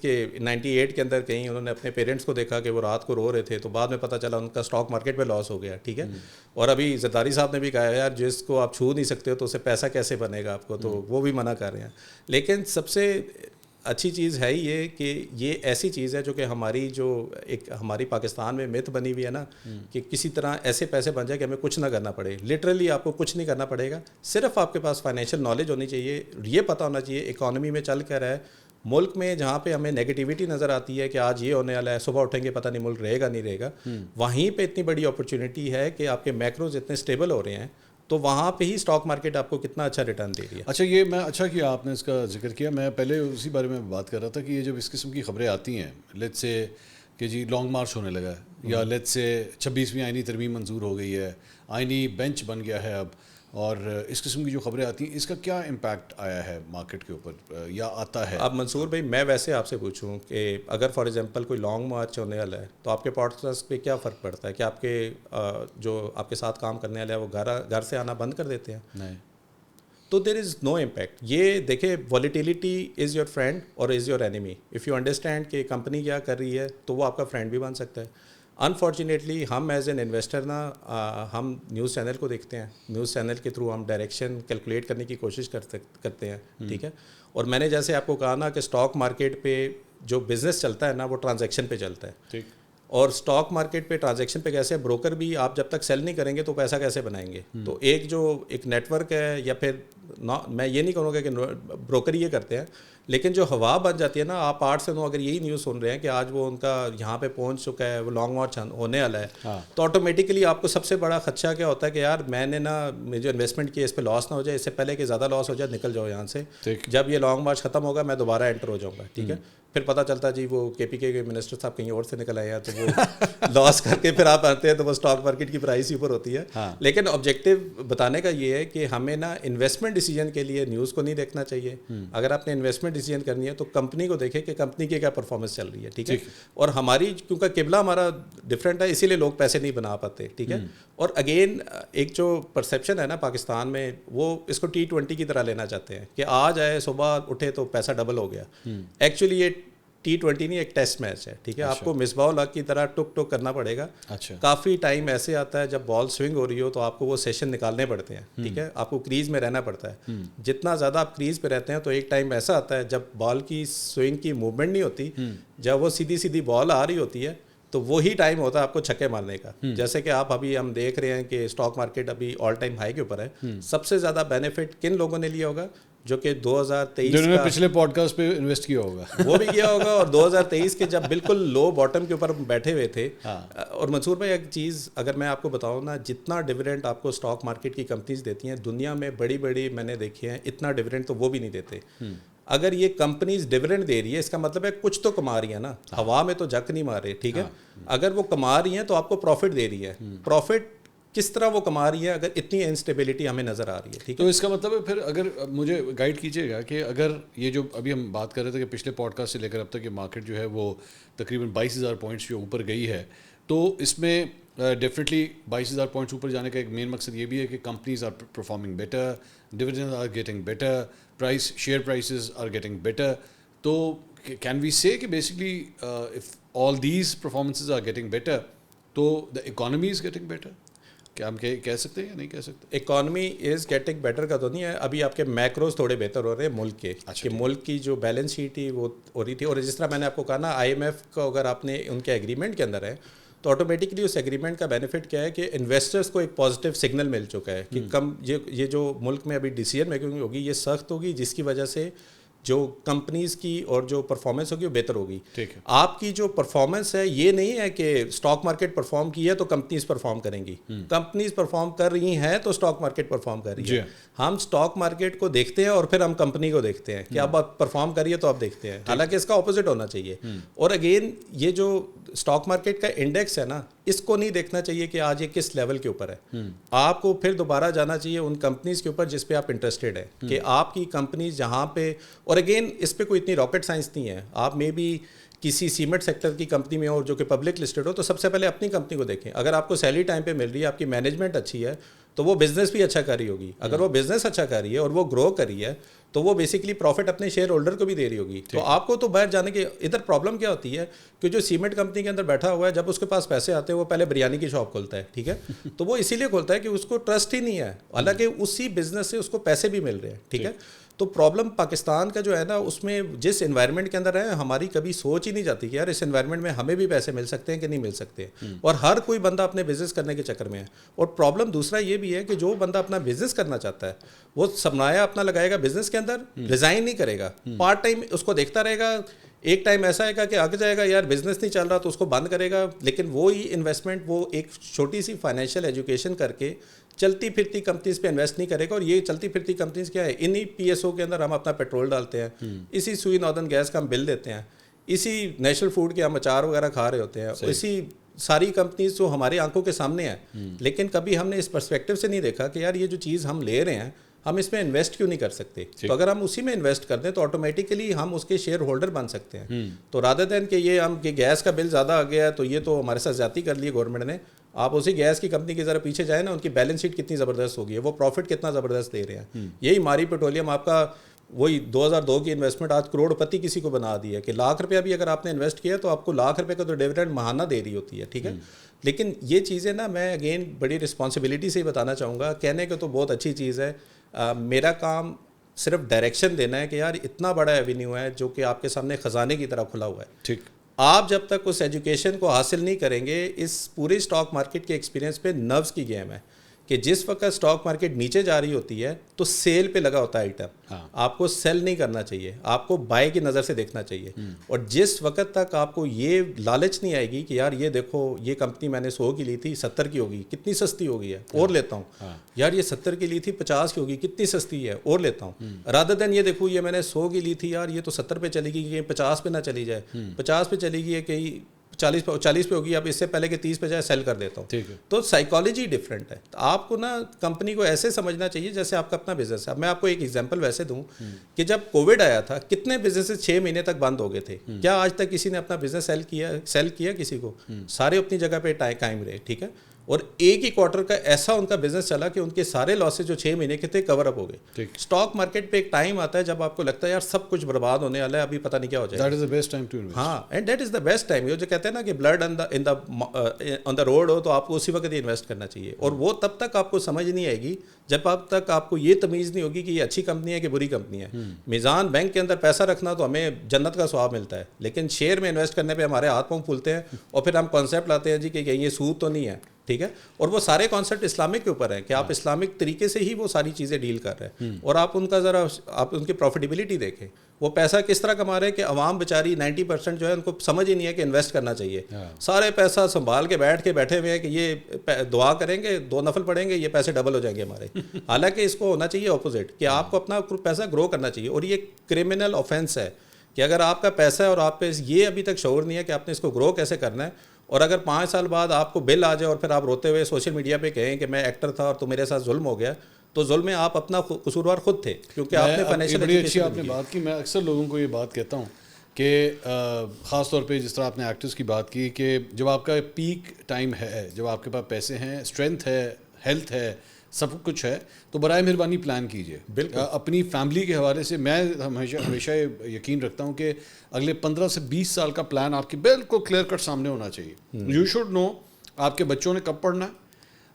کے اندر کہیں انہوں نے اپنے پیرنٹس کو دیکھا کہ وہ رات کو رو رہے تھے, تو بعد میں پتہ چلا ان کا اسٹاک مارکیٹ پہ لاس ہو گیا. ٹھیک ہے, اور ابھی زرداری صاحب نے بھی کہا یار جس کو آپ چھو نہیں سکتے ہو تو اسے پیسہ کیسے بنے گا آپ کو, تو وہ بھی منع کر رہے ہیں. لیکن سب سے اچھی چیز ہے یہ کہ یہ ایسی چیز ہے جو کہ ہماری پاکستان میں مت بنی ہوئی ہے نا کہ کسی طرح ایسے پیسے بن جائے کہ ہمیں کچھ نہ کرنا پڑے. لٹرلی آپ کو کچھ نہیں کرنا پڑے گا, صرف آپ کے پاس فائنینشیل نالج ہونی چاہیے, یہ پتہ ہونا چاہیے اکانومی میں چل کر ہے. ملک میں جہاں پہ ہمیں نیگیٹیوٹی نظر آتی ہے کہ آج یہ ہونے والا ہے, صبح اٹھیں گے پتہ نہیں ملک رہے گا نہیں رہے گا, وہیں پہ اتنی بڑی اپرچونیٹی ہے کہ آپ کے میکروز اتنے اسٹیبل ہو رہے ہیں, تو وہاں پہ ہی اسٹاک مارکیٹ آپ کو کتنا اچھا ریٹرن دے رہی ہے. اچھا, یہ میں اچھا کیا آپ نے اس کا ذکر کیا. میں پہلے اسی بارے میں بات کر رہا تھا کہ یہ جب اس قسم کی خبریں آتی ہیں, لیٹس سے کہ جی لانگ مارچ ہونے لگا ہے, یا لیٹس سے 26ویں آئینی ترمیم منظور ہو گئی ہے, آئینی بینچ بن گیا ہے اب, اور اس قسم کی جو خبریں آتی ہیں اس کا کیا امپیکٹ آیا ہے مارکیٹ کے اوپر یا آتا ہے؟ اب منصور بھائی میں ویسے آپ سے پوچھوں کہ اگر فار ایگزامپل کوئی لانگ مارچ ہونے والا ہے تو آپ کے پارٹنرس پہ کیا فرق پڑتا ہے؟ کہ آپ کے جو آپ کے ساتھ کام کرنے والے ہیں وہ گھر سے آنا بند کر دیتے ہیں؟ نہیں, تو دیر از نو امپیکٹ. یہ دیکھیں والیٹیلیٹی از یور فرینڈ اور is your enemy. If you understand کہ کمپنی کیا کر رہی ہے تو وہ آپ کا فرینڈ بھی بن سکتا ہے. انفارچونیٹلی ہم ایز این انویسٹر نا ہم نیوز چینل کو دیکھتے ہیں, نیوز چینل کے تھرو ہم ڈائریکشن کیلکولیٹ کرنے کی کوشش کرتے ہیں. ٹھیک ہے, اور میں نے جیسے آپ کو کہا نا کہ اسٹاک مارکیٹ پہ جو بزنس چلتا ہے نا وہ ٹرانزیکشن پہ چلتا ہے. ٹھیک, اور اسٹاک مارکیٹ پہ ٹرانزیکشن پہ کیسے, بروکر بھی آپ جب تک سیل نہیں کریں گے تو پیسہ کیسے بنائیں گے. تو ایک نیٹ ورک ہے یا پھر میں یہ نہیں کہوں گا کہ بروکر یہ کرتے ہیں, لیکن جو ہوا بن جاتی ہے نا, آپ 8 سے 9 اگر یہی نیوز سن رہے ہیں کہ آج وہ ان کا یہاں پہ پہنچ چکا ہے, وہ لانگ مارچ ہونے والا ہے, تو آٹومیٹکلی آپ کو سب سے بڑا خدشہ کیا ہوتا ہے کہ یار میں نے نا جو انویسٹمنٹ کی اس پہ لاس نہ ہو جائے, اس سے پہلے کہ زیادہ لاس ہو جائے نکل جاؤ یہاں سے. جب یہ لانگ مارچ ختم ہوگا میں دوبارہ انٹر ہو جاؤں گا, ٹھیک ہے. پھر پتہ چلتا جی وہ کے پی کے منسٹر صاحب کہیں اور سے نکل آئے ہیں تو وہ لاس کر کے پھر آپ آتے ہیں تو وہ اسٹاک مارکیٹ کی پرائس ہی اوپر ہوتی ہے. لیکن آبجیکٹیو بتانے کا یہ ہے کہ ہمیں نا انویسٹمنٹ ڈیسیجن کے لیے نیوز کو نہیں دیکھنا چاہیے. اگر آپ نے انویسٹمنٹ ڈیسیجن کرنی ہے تو کمپنی کو دیکھیں کہ کمپنی کی کیا پرفارمنس چل رہی ہے, ٹھیک ہے. اور ہماری کیونکہ قبلہ ہمارا ڈفرینٹ ہے, اسی لیے لوگ پیسے نہیں بنا پاتے, ٹھیک ہے. اور اگین ایک جو پرسیپشن ہے نا پاکستان میں, وہ اس کو T20 کی طرح لینا چاہتے ہیں کہ آج آئے صبح اٹھے تو پیسہ ڈبل ہو گیا. ایکچولی یہ T20 نہیں, ایک ٹیسٹ میچ ہے, ٹھیک ہے. آپ کو مصباح الحق کی طرح ٹک ٹک کرنا پڑے گا. کافی ٹائم ایسے آتا ہے جب بال سوئنگ ہو رہی ہو تو آپ کو وہ سیشن نکالنے پڑتے ہیں, ٹھیک ہے. آپ کو کریز میں رہنا پڑتا ہے. جتنا زیادہ آپ کریز پہ رہتے ہیں تو ایک ٹائم ایسا آتا ہے جب بال کی سوئنگ کی موومنٹ نہیں ہوتی, جب وہ سیدھی سیدھی بال آ رہی ہوتی ہے تو وہی ٹائم ہوتا ہے آپ کو چھکے مارنے کا. جیسے کہ آپ ابھی ہم دیکھ رہے ہیں کہ اسٹاک مارکیٹ ابھی آل ٹائم ہائی کے اوپر ہے. سب سے زیادہ بینیفٹ کن لوگوں نے لیا ہوگا؟ جو کہ 2023 جنہوں نے پچھلے پوڈ کاسٹ پہ انویسٹ کیا ہوگا, وہ بھی کیا ہوگا. اور 2023 کے جب بالکل لو باٹم کے اوپر بیٹھے ہوئے تھے. اور منصور بھائی ایک چیز اگر میں آپ کو بتاؤں نا, جتنا ڈیویڈنڈ آپ کو اسٹاک مارکیٹ کی کمپنیز دیتی ہیں دنیا میں بڑی بڑی میں نے دیکھی ہیں, اتنا ڈیویڈنڈ تو وہ بھی نہیں دیتے. اگر یہ کمپنیز ڈیویڈنڈ دے رہی ہے اس کا مطلب ہے کچھ تو کما رہی ہیں نا, ہوا میں تو جک نہیں مار رہے, ٹھیک ہے. اگر وہ کما رہی ہیں تو آپ کو پروفٹ دے رہی ہے. پروفٹ کس طرح وہ کما رہی ہے اگر اتنی انسٹیبلٹی ہمیں نظر آ رہی ہے, ٹھیک ہے. تو اس کا مطلب ہے پھر اگر مجھے گائیڈ کیجیے گا کہ اگر یہ جو ابھی ہم بات کر رہے تھے کہ پچھلے پوڈ کاسٹ سے لے کر اب تک یہ مارکیٹ جو ہے وہ تقریباً 22,000 پوائنٹس جو اوپر گئی ہے, تو اس میں ڈیفینیٹلی 22,000 پوائنٹس اوپر جانے کا ایک مین مقصد یہ بھی ہے کہ companies are performing better, dividend are getting better, share prices are getting better. تو کین وی سے کہ basically if all these performances are getting better تو the economy is getting better? کیا ہم کہہ سکتے ہیں یا نہیں کہہ سکتے؟ اکانومی از گیٹنگ بیٹر کا تو نہیں ہے, ابھی آپ کے میکروز تھوڑے بہتر ہو رہے ہیں ملک کے, کہ ملک کی جو بیلنس شیٹ تھی وہ ہو رہی تھی. اور جس طرح میں نے آپ کو کہا نا, IMF کا اگر آپ نے ان کے ایگریمنٹ کے اندر ہے تو آٹومیٹکلی اس ایگریمنٹ کا بینیفٹ کیا ہے کہ انویسٹرز کو ایک پازیٹیو سگنل مل چکا ہے کہ کم یہ جو ملک میں ابھی ڈیسیجن میکنگ ہوگی یہ سخت ہوگی, جس کی وجہ سے جو کمپنیز کی اور جو پرفارمنس ہوگی وہ بہتر ہوگی. آپ کی جو پرفارمنس ہے یہ نہیں ہے کہ اسٹاک مارکیٹ پرفارم کی ہے تو کمپنیز پرفارم کریں گی. کمپنیز پرفارم کر رہی ہیں تو اسٹاک مارکیٹ پرفارم کر رہی ہے. ہم اسٹاک مارکیٹ کو دیکھتے ہیں اور پھر ہم کمپنی کو دیکھتے ہیں کہ اب آپ پرفارم کریے تو آپ دیکھتے ہیں, حالانکہ اس کا اپوزٹ ہونا چاہیے. اور اگین یہ جو اسٹاک مارکیٹ کا انڈیکس ہے نا, اس کو نہیں دیکھنا چاہیے کہ آج یہ کس لیول کے اوپر ہے. آپ کو پھر دوبارہ جانا چاہیے ان کمپنیز کے اوپر جس پہ آپ انٹرسٹیڈ ہیں, کہ آپ کی کمپنیز جہاں پہ, اور اگین اس پہ کوئی اتنی راکٹ سائنس نہیں ہے. آپ میں بھی کسی سیمنٹ سیکٹر کی کمپنی میں ہو جو کہ پبلک لسٹڈ ہو تو سب سے پہلے اپنی کمپنی کو دیکھیں. اگر آپ کو سیلری ٹائم پہ مل رہی ہے, آپ کی مینجمنٹ اچھی ہے, تو وہ بزنس بھی اچھا کر رہی ہوگی. اگر وہ بزنس اچھا کر رہی ہے اور وہ گرو کر رہی ہے تو وہ بیسکلی پروفٹ اپنے شیئر ہولڈر کو بھی دے رہی ہوگی. تو آپ کو تو باہر جانے کے, ادھر پرابلم کیا ہوتی ہے کہ جو سیمنٹ کمپنی کے اندر بیٹھا ہوا ہے, جب اس کے پاس پیسے آتے ہیں وہ پہلے بریانی کی شاپ کھولتا ہے, ٹھیک ہے. تو وہ اسی لیے کھولتا ہے کہ اس کو ٹرسٹ ہی نہیں ہے, حالانکہ اسی بزنس سے اس کو پیسے بھی مل رہے ہیں, ٹھیک ہے. تو پرابلم پاکستان کا جو ہے نا, اس میں جس انوائرمنٹ کے اندر ہے ہماری کبھی سوچ ہی نہیں جاتی کہ یار اس انوائرمنٹ میں ہمیں بھی پیسے مل سکتے ہیں کہ نہیں مل سکتے. اور ہر کوئی بندہ اپنے بزنس کرنے کے چکر میں ہے. اور پرابلم دوسرا یہ بھی ہے کہ جو بندہ اپنا بزنس کرنا چاہتا ہے وہ سرمایہ اپنا لگائے گا بزنس کے اندر, ریزائن نہیں کرے گا, پارٹ ٹائم اس کو دیکھتا رہے گا. ایک ٹائم ایسا آئے گا کہ آگے جائے گا یار بزنس نہیں چل رہا تو اس کو بند کرے گا, لیکن وہی انویسٹمنٹ وہ ایک چھوٹی سی فائنینشیل ایجوکیشن کر کے چلتی پھرتی کمپنیز پہ انویسٹ نہیں کرے گا. اور یہ چلتی پھرتی کمپنیز کیا ہے, انہی PSO کے اندر ہم اپنا پیٹرول ڈالتے ہیں, اسی سوئی ناردرن گیس کا ہم بل دیتے ہیں, اسی نیشنل فوڈ کے ہم اچار وغیرہ کھا رہے ہوتے ہیں, اسی ساری کمپنیز جو ہماری آنکھوں کے سامنے ہیں. لیکن کبھی ہم نے اس پرسپیکٹو سے نہیں دیکھا کہ یار یہ جو چیز ہم لے رہے ہیں ہم اس میں انویسٹ کیوں نہیں کر سکتے. تو اگر ہم اسی میں انویسٹ کر دیں تو آٹومیٹکلی ہم اس کے شیئر ہولڈر بن سکتے ہیں. تو رادر دین کہ یہ ہم کہ گیس کا بل زیادہ آ گیا ہے تو یہ تو ہمارے ساتھ زیادتی کر لی ہے گورنمنٹ نے, آپ اسی گیس کی کمپنی کے ذرا پیچھے جائیں نا, ان کی بیلنس شیٹ کتنی زبردست ہوگی ہے, وہ پروفٹ کتنا زبردست دے رہے ہیں. یہی ماری پیٹرولیم آپ کا وہی 2002 کی انویسٹمنٹ آج کروڑ پتی کسی کو بنا دی ہے کہ ₹1,00,000 بھی اگر آپ نے انویسٹ کیا تو آپ کو ₹1,00,000 کا تو ڈیویڈنڈ ماہانہ دے رہی ہوتی ہے, ٹھیک ہے. لیکن یہ چیزیں نا میں اگین بڑی رسپانسبلٹی سے ہی بتانا چاہوں گا. کہنے کو تو بہت اچھی چیز ہے, میرا کام صرف ڈائریکشن دینا ہے کہ یار اتنا بڑا ایونیو ہے جو کہ آپ کے سامنے خزانے کی طرح کھلا ہوا ہے. ٹھیک, آپ جب تک اس ایجوکیشن کو حاصل نہیں کریں گے, اس پوری اسٹاک مارکیٹ کے ایکسپیرینس پہ نروس کی گیم ہے. کہ جس وقت اسٹاک مارکیٹ نیچے جا رہی ہوتی ہے تو سیل پہ لگا ہوتا ہے آئٹم, آپ کو سیل نہیں کرنا چاہیے, آپ کو بائی کی نظر سے دیکھنا چاہیے. اور جس وقت تک آپ کو یہ لالچ نہیں آئے گی کہ یار یہ دیکھو یہ کمپنی میں نے 100 کی لی تھی 70 کی ہوگی, کتنی سستی ہو گئی ہے اور لیتا ہوں, یار یہ 70 کی لی تھی 50 کی ہوگی, کتنی سستی ہے اور لیتا ہوں, رادر دین یہ دیکھو یہ میں نے 100 کی لی تھی یار یہ تو 70 پہ چلی گئی, کہیں 50 پہ نہ چلی جائے, 50 پہ چلی گئی ہے کہیں 40 پہ ہوگی, اب اس سے پہلے کہ 30 پہ جائے سیل کر دیتا ہوں. تو سائیکالوجی ڈفرینٹ ہے. تو آپ کو نا کمپنی کو ایسے سمجھنا چاہیے جیسے آپ کا اپنا بزنس ہے. اب میں آپ کو ایک ایگزامپل ویسے دوں کہ جب کووڈ آیا تھا کتنے بزنس 6 مہینے تک بند ہو گئے تھے, کیا آج تک کسی نے اپنا بزنس سیل کیا کسی کو؟ سارے اپنی جگہ پہ قائم رہے, ٹھیک ہے. اور ایک ہی کوارٹر کا ایسا ان کا بزنس چلا کہ ان کے سارے لاسز جو 6 مہینے کے تھے کور اپ ہو گئے. اسٹاک مارکیٹ پہ ایک ٹائم آتا ہے جب آپ کو لگتا ہے یار سب کچھ برباد ہونے والا ہے, ابھی پتہ نہیں کیا ہو جائے گا. That is the best time to invest. ہاں, and that is the best time. یہ جو کہتے ہیں نا کہ بلڈ آن دا روڈ ہو تو آپ کو اسی وقت ہی انویسٹ کرنا چاہیے. اور وہ تب تک آپ کو سمجھ نہیں آئے گی جب تک آپ کو یہ تمیز نہیں ہوگی کہ یہ اچھی کمپنی ہے کہ بری کمپنی ہے. میزان بینک کے اندر پیسہ رکھنا تو ہمیں جنت کا ثواب ملتا ہے, لیکن شیئر میں انویسٹ کرنے پہ ہمارے ہاتھ پاؤں پھولتے ہیں اور پھر ہم کانسیپٹ لاتے ہیں جی کہ یہ سود تو نہیں ہے, ٹھیک ہے. اور وہ سارے کانسیپٹ اسلامک کے اوپر ہیں کہ آپ اسلامک طریقے سے ہی وہ ساری چیزیں ڈیل کر رہے ہیں. اور آپ ان کا ذرا آپ ان کی پروفیٹیبلٹی دیکھیں, وہ پیسہ کس طرح کما رہے ہیں کہ عوام بیچاری 90% جو ہے ان کو سمجھ ہی نہیں ہے کہ انویسٹ کرنا چاہیے. سارے پیسہ سنبھال کے بیٹھے ہوئے ہیں کہ یہ دعا کریں گے 2 نفل پڑھیں گے یہ پیسے ڈبل ہو جائیں گے ہمارے. حالانکہ اس کو ہونا چاہیے اپوزٹ کہ آپ کو اپنا پیسہ گرو کرنا چاہیے. اور یہ کرمنل آفینس ہے کہ اگر آپ کا پیسہ ہے اور آپ پہ یہ ابھی تک شعور نہیں ہے کہ آپ نے اس کو گرو کیسے کرنا ہے, اور اگر 5 سال بعد آپ کو بل آ جائے اور پھر آپ روتے ہوئے سوشل میڈیا پہ کہیں کہ میں ایکٹر تھا اور تو میرے ساتھ ظلم ہو گیا, تو ظلم میں آپ اپنا قصوروار خود تھے, کیونکہ آپ نے فائنینشیل بڑی اچھی آپ نے بات کی. میں اکثر لوگوں کو یہ بات کہتا ہوں کہ خاص طور پہ جس طرح آپ نے ایکٹرز کی بات کی کہ جب آپ کا پیک ٹائم ہے, جب آپ کے پاس پیسے ہیں, اسٹرینتھ ہے, ہیلتھ ہے, سب کچھ ہے, تو برائے مہربانی پلان کیجیے. بالکل اپنی فیملی کے حوالے سے میں ہمیشہ یقین رکھتا ہوں کہ اگلے 15 سے 20 سال کا پلان آپ کی بالکل کلیئر کٹ سامنے ہونا چاہیے. یو شوڈ نو آپ کے بچوں نے کب پڑھنا ہے,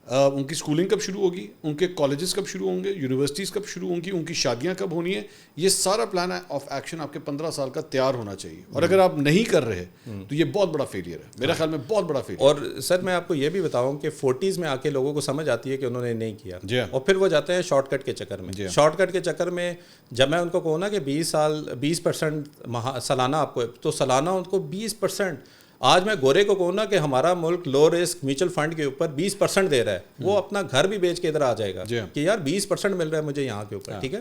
ان کی اسکولنگ کب شروع ہوگی, ان کے کالجز کب شروع ہوں گے, یونیورسٹیز کب شروع ہوں گی, ان کی شادیاں کب ہونی ہیں. یہ سارا پلان آف ایکشن آپ کے 15 سال کا تیار ہونا چاہیے. اور اگر آپ نہیں کر رہے تو یہ بہت بڑا فیلئر ہے, میرے خیال میں بہت بڑا فیلئر. اور سر میں آپ کو یہ بھی بتاؤں کہ 40s میں آ کے لوگوں کو سمجھ آتی ہے کہ انہوں نے نہیں کیا, اور پھر وہ جاتے ہیں شارٹ کٹ کے چکر میں. شارٹ کٹ کے چکر میں جب میں ان کو کہوں نا کہ 20% سالانہ آپ کو, تو سالانہ ان کو 20%. آج میں گورے کو کہوں نا کہ ہمارا ملک لو رسک میوچل فنڈ کے اوپر 20% دے رہا ہے, وہ اپنا گھر بھی بیچ کے ادھر آ جائے گا کہ یار 20% مل رہا ہے مجھے یہاں کے اوپر, ٹھیک ہے.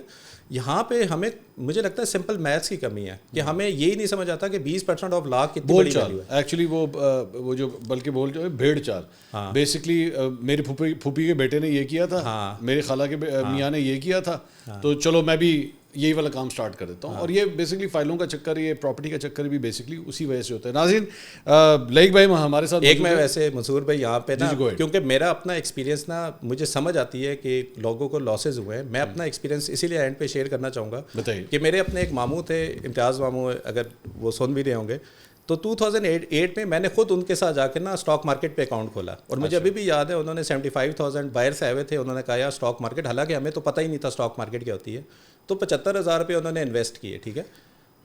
یہاں پہ ہمیں مجھے لگتا ہے سمپل میتھس کی کمی ہے کہ ہمیں یہی نہیں سمجھ آتا کہ 20% آف لاکھ کتنی بڑی ویلیو ہے. ایکچولی وہ جو بلکہ بول جو ہے بھیڑ چال, بیسکلی میری پھوپھی کے بیٹے نے یہ کیا تھا, میری خالہ کے میاں نے یہ کیا تھا, تو چلو میں بھی یہی والا کام سٹارٹ کر دیتا ہوں. اور یہ بیسکلی فائلوں کا چکر, یہ پراپرٹی کا چکر بھی بیسکلی اسی وجہ سے ہوتا ہے. ناظرین لائک بھائی ہمارے ساتھ ایک میں ویسے منصور بھائی یہاں پہ نا, کیونکہ میرا اپنا ایکسپیرینس نا مجھے سمجھ آتی ہے کہ لوگوں کو لاسز ہوئے ہیں, میں اپنا ایکسپیرینس اسی لیے اینڈ پہ شیئر کرنا چاہوں گا کہ میرے اپنے ایک ماموں تھے, امتیاز ماموں, اگر وہ سن بھی رہے ہوں گے, تو 2008 میں میں نے خود ان کے ساتھ جا کے نا اسٹاک مارکیٹ پہ اکاؤنٹ کھولا. اور مجھے ابھی بھی یاد ہے انہوں نے 75,000 بائر سے آئے ہوئے تھے, انہوں نے کہا یار اسٹاک مارکیٹ, حالانکہ ہمیں تو پتہ ہی نہیں تھا اسٹاک مارکیٹ کیا ہوتی ہے, تو 75,000 روپے انہوں نے انویسٹ کیے, ٹھیک ہے.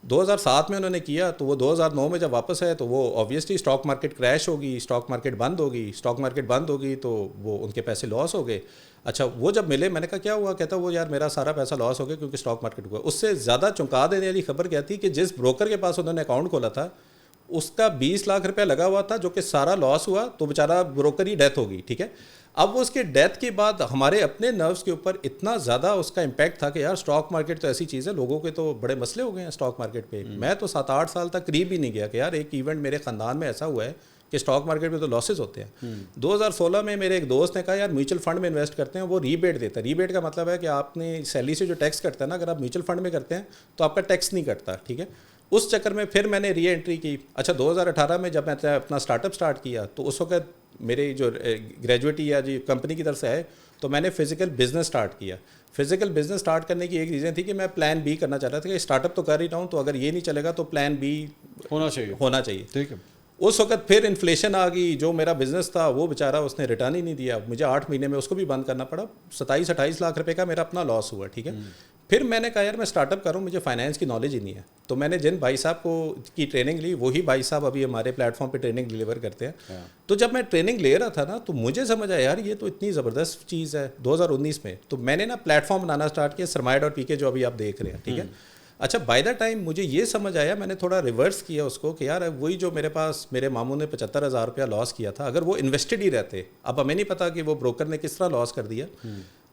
2007 میں انہوں نے کیا, تو وہ 2009 میں جب واپس آئے تو وہ آبویسلی اسٹاک مارکیٹ کریش ہوگی, اسٹاک مارکیٹ بند ہوگی, اسٹاک مارکیٹ بند ہوگی تو وہ ان کے پیسے لاس ہو گئے. اچھا وہ جب ملے میں نے کہا کیا ہوا, کہتا وہ یار میرا سارا پیسہ لاس ہو گیا کیونکہ اسٹاک مارکیٹ ہوا. اس سے زیادہ چونکا دینے والی خبر کیا تھی کہ جس بروکر کے پاس انہوں نے اکاؤنٹ کھولا تھا اس کا 20 لاکھ روپیہ لگا ہوا تھا, جو کہ سارا لاس ہوا, تو بیچارہ بروکر ہی ڈیتھ ہوگی, ٹھیک ہے. اب وہ اس کے ڈیتھ کے بعد ہمارے اپنے نروس کے اوپر اتنا زیادہ اس کا امپیکٹ تھا کہ یار اسٹاک مارکیٹ تو ایسی چیز ہے, لوگوں کے تو بڑے مسئلے ہو گئے ہیں اسٹاک مارکیٹ پہ. میں تو 7-8 سال تک قریب ہی نہیں گیا کہ یار ایک ایونٹ میرے خاندان میں ایسا ہوا ہے کہ اسٹاک مارکیٹ میں تو لاسز ہوتے ہیں. 2016 میں میرے ایک دوست نے کہا یار میوچل فنڈ میں انویسٹ کرتے ہیں, وہ ریبیٹ دیتا ہے. ریبیٹ کا مطلب ہے کہ آپ نے سیلری سے جو ٹیکس کٹتا ہے نا, اگر آپ میوچل فنڈ میں کرتے ہیں تو آپ کا ٹیکس نہیں کٹتا, ٹھیک ہے. اس چکر میں پھر میں نے ری انٹری کی. اچھا 2018 میں جب میں اپنا اسٹارٹ اپ اسٹارٹ کیا تو اس وقت میری جو گریجویٹی یا جو کمپنی کی طرف سے ہے تو میں نے فزیکل بزنس اسٹارٹ کیا. فزیکل بزنس اسٹارٹ کرنے کی ایک ریزن تھی کہ میں پلان بی کرنا چاہ رہا تھا کہ اسٹارٹ اپ تو کر ہی رہا ہوں, تو اگر یہ نہیں چلے گا تو پلان بی ہونا چاہیے, ٹھیک ہے. اس وقت پھر انفلیشن آ گئی, جو میرا بزنس تھا وہ بیچارہ اس نے ریٹرن ہی نہیں دیا, مجھے 8 مہینے میں اس کو بھی بند کرنا پڑا. 27-28 لاکھ روپے کا میرا اپنا لاس ہوا, ٹھیک ہے. پھر میں نے کہا یار میں اسٹارٹ اپ کروں, مجھے فائنینس کی نالج ہی نہیں ہے. تو میں نے جن بھائی صاحب کو کی ٹریننگ لی, وہی بھائی صاحب ابھی ہمارے پلیٹ فارم پہ ٹریننگ ڈلیور کرتے ہیں. تو جب میں ٹریننگ لے رہا تھا نا, تو مجھے سمجھ آیا یار یہ تو اتنی زبردست چیز ہے 2019 میں. تو میں نے نا پلیٹ فارم بنانا اسٹارٹ کیا, Sarmaya.pk, جو ابھی آپ دیکھ رہے ہیں, ٹھیک ہے. اچھا بائی دا ٹائم مجھے یہ سمجھ آیا, میں نے تھوڑا ریورس کیا اس کو کہ یار وہی جو میرے پاس میرے ماموں نے 75,000 روپیہ لاس کیا تھا, اگر وہ انویسٹڈ ہی رہتے, اب ہمیں نہیں پتا کہ وہ بروکر نے کس طرح لاس کر دیا,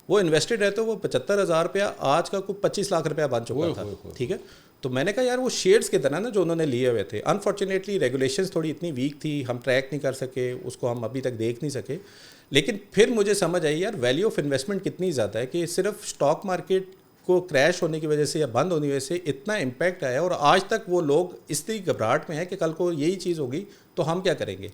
وہ انویسٹڈ رہتے وہ 75,000 روپیہ آج کا کوئی 25 لاکھ روپیہ بن چکا تھا, ٹھیک ہے. تو میں نے کہا یار وہ شیئرس کے طرح نا جو انہوں نے لیے ہوئے تھے, انفارچونیٹلی ریگولیشنز تھوڑی اتنی ویک تھی, ہم ٹریک نہیں کر سکے اس کو, ہم ابھی تک دیکھ نہیں سکے. لیکن پھر مجھے سمجھ آئی یار ویلیو آف انویسٹمنٹ کتنی زیادہ ہے, کہ صرف اسٹاک مارکیٹ کو کریش ہونے کی وجہ سے یا بند ہونے کی وجہ سے اتنا امپیکٹ آیا, اور آج تک وہ لوگ اس طرح گھبراہٹ میں ہیں کہ کل کو یہی چیز ہوگی تو ہم کیا کریں گے.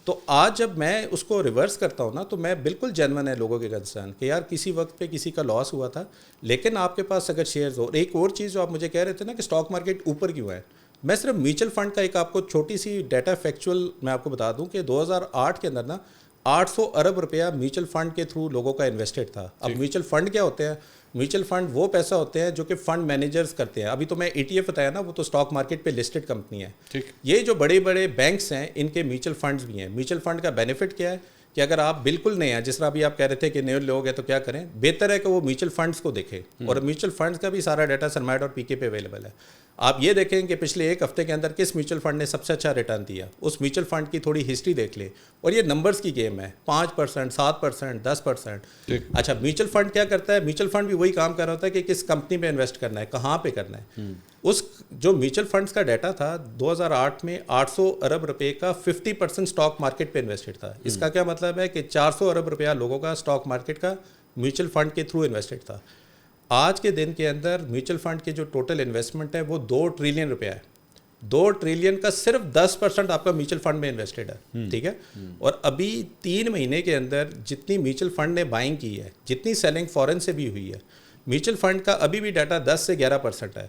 تو آج جب میں اس کو ریورس کرتا ہوں نا, تو میں بالکل جینون ہے لوگوں کے کنسرن کہ یار کسی وقت پہ کسی کا لاس ہوا تھا, لیکن آپ کے پاس اگر شیئرز ہو. ایک اور چیز جو آپ مجھے کہہ رہے تھے نا کہ اسٹاک مارکیٹ اوپر کیوں ہے, میں صرف میوچل فنڈ کا ایک آپ کو چھوٹی سی ڈیٹا فیکچوئل میں آپ کو بتا دوں کہ 2008 کے اندر نا 800 ارب روپیہ میوچل فنڈ کے تھرو لوگوں کا انویسٹڈ تھا. اب میوچل فنڈ کیا ہوتے ہیں, میوچل فنڈ وہ پیسہ ہوتے ہیں جو کہ فنڈ مینیجرز کرتے ہیں. ابھی تو میں ETF بتایا نا, وہ تو اسٹاک مارکیٹ پہ لسٹڈ کمپنی ہے. یہ جو بڑے بڑے بینکس ہیں ان کے میوچل فنڈز بھی ہیں. میوچل فنڈ کا بینیفٹ کیا ہے کہ اگر آپ بالکل نئے ہیں, جس طرح ابھی آپ کہہ رہے تھے کہ نئے لوگ ہیں تو کیا کریں, بہتر ہے کہ وہ میوچل فنڈز کو دیکھیں. اور میوچل فنڈز کا بھی سارا ڈیٹا Sarmaya.pk پہ اویلیبل ہے. آپ یہ دیکھیں کہ پچھلے ایک ہفتے کے اندر کس میوچل فنڈ نے سب سے اچھا ریٹرن دیا, اس میوچل فنڈ کی تھوڑی ہسٹری دیکھ لیں. اور یہ نمبرز کی گیم ہے, 5%, 7%, 10%. اچھا میوچل فنڈ کیا کرتا ہے, میوچل فنڈ بھی وہی کام کر رہا ہوتا ہے کہ کس کمپنی پہ انویسٹ کرنا ہے, کہاں پہ کرنا ہے. اس جو میوچل فنڈز کا ڈیٹا تھا 2008 میں 800 ارب روپے کا 50% اسٹاک مارکیٹ پہ انویسٹڈ تھا. اس کا کیا مطلب ہے کہ 400 ارب روپیہ لوگوں کا اسٹاک مارکیٹ کا میوچل فنڈ کے تھرو انویسٹڈ تھا. آج کے دن کے اندر میوچل فنڈ کے جو ٹوٹل انویسٹمنٹ ہے وہ 2 ٹریلین روپیہ ہے. 2 ٹریلین کا صرف 10% آپ کا میوچل فنڈ میں انویسٹڈ ہے, ٹھیک ہے. اور ابھی 3 مہینے کے اندر جتنی میوچل فنڈ نے بائنگ کی ہے, جتنی سیلنگ فورن سے بھی ہوئی ہے, میوچل فنڈ کا ابھی بھی ڈیٹا 10 سے 11% ہے.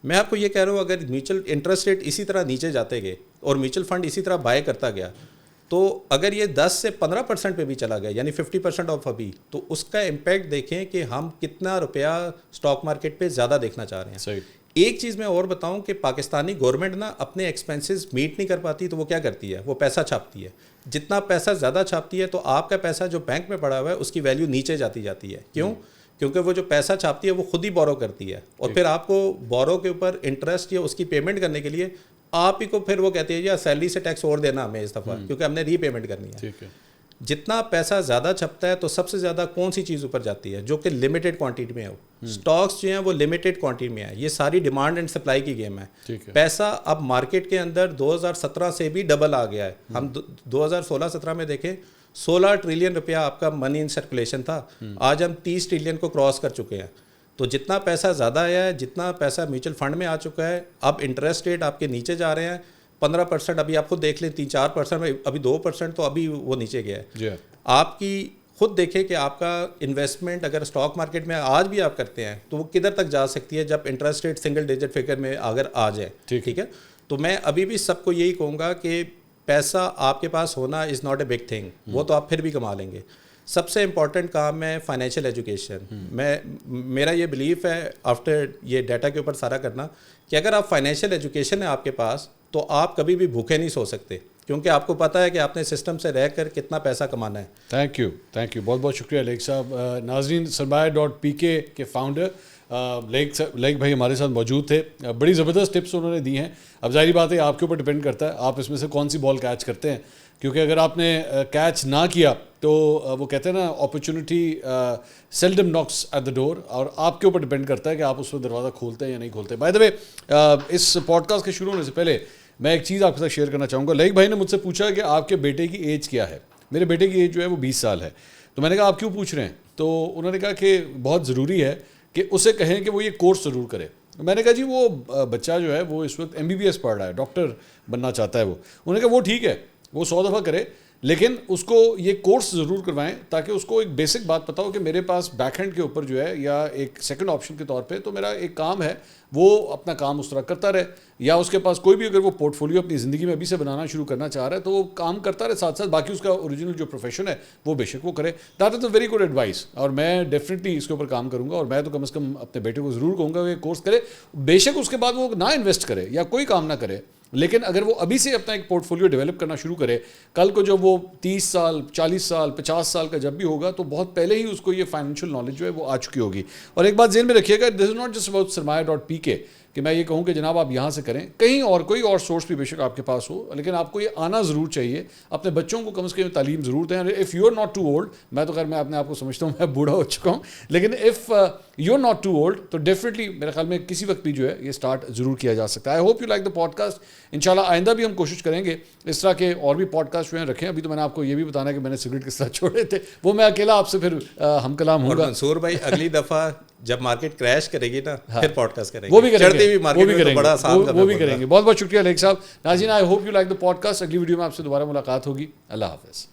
میں آپ کو یہ کہہ رہا ہوں اگر میوچل انٹرسٹ ریٹ اسی طرح نیچے جاتے گئے اور میوچل فنڈ اسی طرح بائی کرتا گیا, تو اگر یہ 10 سے 15% پہ بھی چلا گیا, یعنی 50% آف ابھی, تو اس کا امپیکٹ دیکھیں کہ ہم کتنا روپیہ اسٹاک مارکیٹ پہ زیادہ دیکھنا چاہ رہے ہیں. صحیح. ایک چیز میں اور بتاؤں کہ پاکستانی گورنمنٹ نا اپنے ایکسپینسز میٹ نہیں کر پاتی, تو وہ کیا کرتی ہے, وہ پیسہ چھاپتی ہے. جتنا پیسہ زیادہ چھاپتی ہے تو آپ کا پیسہ جو بینک میں پڑا ہوا ہے اس کی ویلیو نیچے جاتی ہے. کیوں؟ کیونکہ وہ جو پیسہ چھاپتی ہے وہ خود ہی بورو کرتی ہے, اور پھر آپ کو بورو کے اوپر انٹرسٹ یا اس کی پیمنٹ کرنے کے لیے آپ ہی کو پھر وہ کہتے ہیں یا سیلری سے ٹیکس اور دینا ہمیں اس دفعہ, کیونکہ ہم نے ری پیمنٹ کرنی ہے. جتنا پیسہ زیادہ چھپتا ہے تو سب سے زیادہ کون سی چیز اوپر جاتی ہے, جو کہ لمیٹڈ کوانٹٹی میں ہو. اسٹاکس جو ہیں وہ لمیٹڈ کوانٹٹی میں ہے. یہ ساری ڈیمانڈ اینڈ سپلائی کی گیم ہے. پیسہ اب مارکیٹ کے اندر 2017 سے بھی ڈبل آ گیا ہے. ہم 2016-17 میں دیکھیں 16 ٹریلین روپیہ آپ کا منی ان سرکولیشن تھا, آج ہم 30 ٹریلین کو کراس کر چکے ہیں. تو جتنا پیسہ زیادہ آیا ہے, جتنا پیسہ میوچل فنڈ میں آ چکا ہے, اب انٹرسٹ ریٹ آپ کے نیچے جا رہے ہیں. 15% ابھی آپ خود دیکھ لیں, 3-4% میں, ابھی 2% تو ابھی وہ نیچے گیا ہے. آپ کی خود دیکھیں کہ آپ کا انویسٹمنٹ اگر اسٹاک مارکیٹ میں آج بھی آپ کرتے ہیں تو وہ کدھر تک جا سکتی ہے جب interest rate single digit figure میں اگر آ جائے, ٹھیک ہے. تو میں ابھی بھی سب کو یہی کہوں گا کہ پیسہ آپ کے پاس ہونا is not a big thing, وہ تو آپ پھر بھی کما لیں گے. سب سے امپورٹنٹ کام ہے فائنینشیل ایجوکیشن. میرا یہ بلیف ہے آفٹر یہ ڈیٹا کے اوپر سارا کرنا کہ اگر آپ فائنینشیل ایجوکیشن ہے آپ کے پاس تو آپ کبھی بھی بھوکے نہیں سو سکتے, کیونکہ آپ کو پتہ ہے کہ آپ نے سسٹم سے رہ کر کتنا پیسہ کمانا ہے. تھینک یو, بہت بہت شکریہ لیگ صاحب. ناظرین, Sarmaya.pk کے فاؤنڈر لیگ بھائی ہمارے ساتھ موجود تھے. بڑی زبردست ٹپس انہوں نے دی ہیں. اب ظاہری بات ہے آپ کے اوپر ڈپینڈ کرتا ہے آپ اس میں سے کون سی بال کیچ کرتے ہیں, کیونکہ اگر آپ نے کیچ نہ کیا تو وہ کہتے ہیں نا opportunity seldom knocks at the door, اور آپ کے اوپر ڈپینڈ کرتا ہے کہ آپ اس میں دروازہ کھولتے ہیں یا نہیں کھولتے. بائی دا وے, اس پوڈ کاسٹ کے شروع ہونے سے پہلے میں ایک چیز آپ کے ساتھ شیئر کرنا چاہوں گا. لیگ بھائی نے مجھ سے پوچھا کہ آپ کے بیٹے کی ایج کیا ہے. میرے بیٹے کی ایج جو ہے وہ 20 سال ہے. تو میں نے کہا آپ کیوں پوچھ رہے ہیں, تو انہوں نے کہا کہ بہت ضروری ہے کہ اسے کہیں کہ وہ یہ کورس ضرور کرے. میں نے کہا جی وہ بچہ جو ہے وہ اس وقت MBBS پڑھ رہا ہے, ڈاکٹر بننا چاہتا ہے وہ. انہوں نے کہا وہ ٹھیک ہے, وہ 100 دفعہ کرے, لیکن اس کو یہ کورس ضرور کروائیں تاکہ اس کو ایک بیسک بات پتا ہو کہ میرے پاس بیک ہینڈ کے اوپر جو ہے یا ایک سیکنڈ آپشن کے طور پہ تو میرا ایک کام ہے وہ اپنا کام اس طرح کرتا رہے, یا اس کے پاس کوئی بھی اگر وہ پورٹ فولیو اپنی زندگی میں ابھی سے بنانا شروع کرنا چاہ رہا ہے تو وہ کام کرتا رہے ساتھ ساتھ باقی اس کا اوریجنل جو پروفیشن ہے وہ بے شک وہ کرے. That is a very good advice, اور میں ڈیفینیٹلی اس کے اوپر کام کروں گا, اور میں تو کم از کم اپنے بیٹے کو ضرور کہوں گا کہ کورس کرے. بے شک اس کے بعد وہ نہ انویسٹ کرے یا کوئی کام نہ کرے, لیکن اگر وہ ابھی سے اپنا ایک پورٹ فولیو ڈیولپ کرنا شروع کرے, کل کو جب وہ 30 سال 40 سال 50 سال کا جب بھی ہوگا تو بہت پہلے ہی اس کو یہ فائنینشیل نالج جو ہے وہ آ چکی ہوگی. اور ایک بات ذہن میں رکھیے گا, this is not just about sarmaya.pk کہ میں یہ کہوں کہ جناب آپ یہاں سے کریں, کہیں اور کوئی اور سورس بھی بے شک آپ کے پاس ہو, لیکن آپ کو یہ آنا ضرور چاہیے. اپنے بچوں کو کم از کم تعلیم ضرور دیں. If you are not too old, میں تو خیر میں اپنے آپ کو سمجھتا ہوں میں بوڑھا ہو چکا ہوں, لیکن if you are not too old تو ڈیفینیٹلی میرے خیال میں کسی وقت بھی جو ہے یہ اسٹارٹ ضرور کیا جا سکتا ہے. I hope you like the podcast. انشاءاللہ آئندہ بھی ہم کوشش کریں گے اس طرح کے اور بھی پوڈ کاسٹ جو ہیں رکھیں. ابھی تو میں نے آپ کو یہ بھی بتانا ہے کہ میں نے سگریٹ کس طرح چھوڑے تھے, وہ میں اکیلا آپ سے پھر ہم کلام ہوں گا. منصور بھائی اگلی دفعہ جب مارکیٹ کریش کرے گی نا پھر پوڈ کاسٹ کریں گے, وہ بھی کریں گے, وہ بھی کریں گے. بہت بہت شکریہ لیک صاحب. ناظرین I hope you like the podcast. اگلی ویڈیو میں آپ سے دوبارہ ملاقات ہوگی. اللہ حافظ.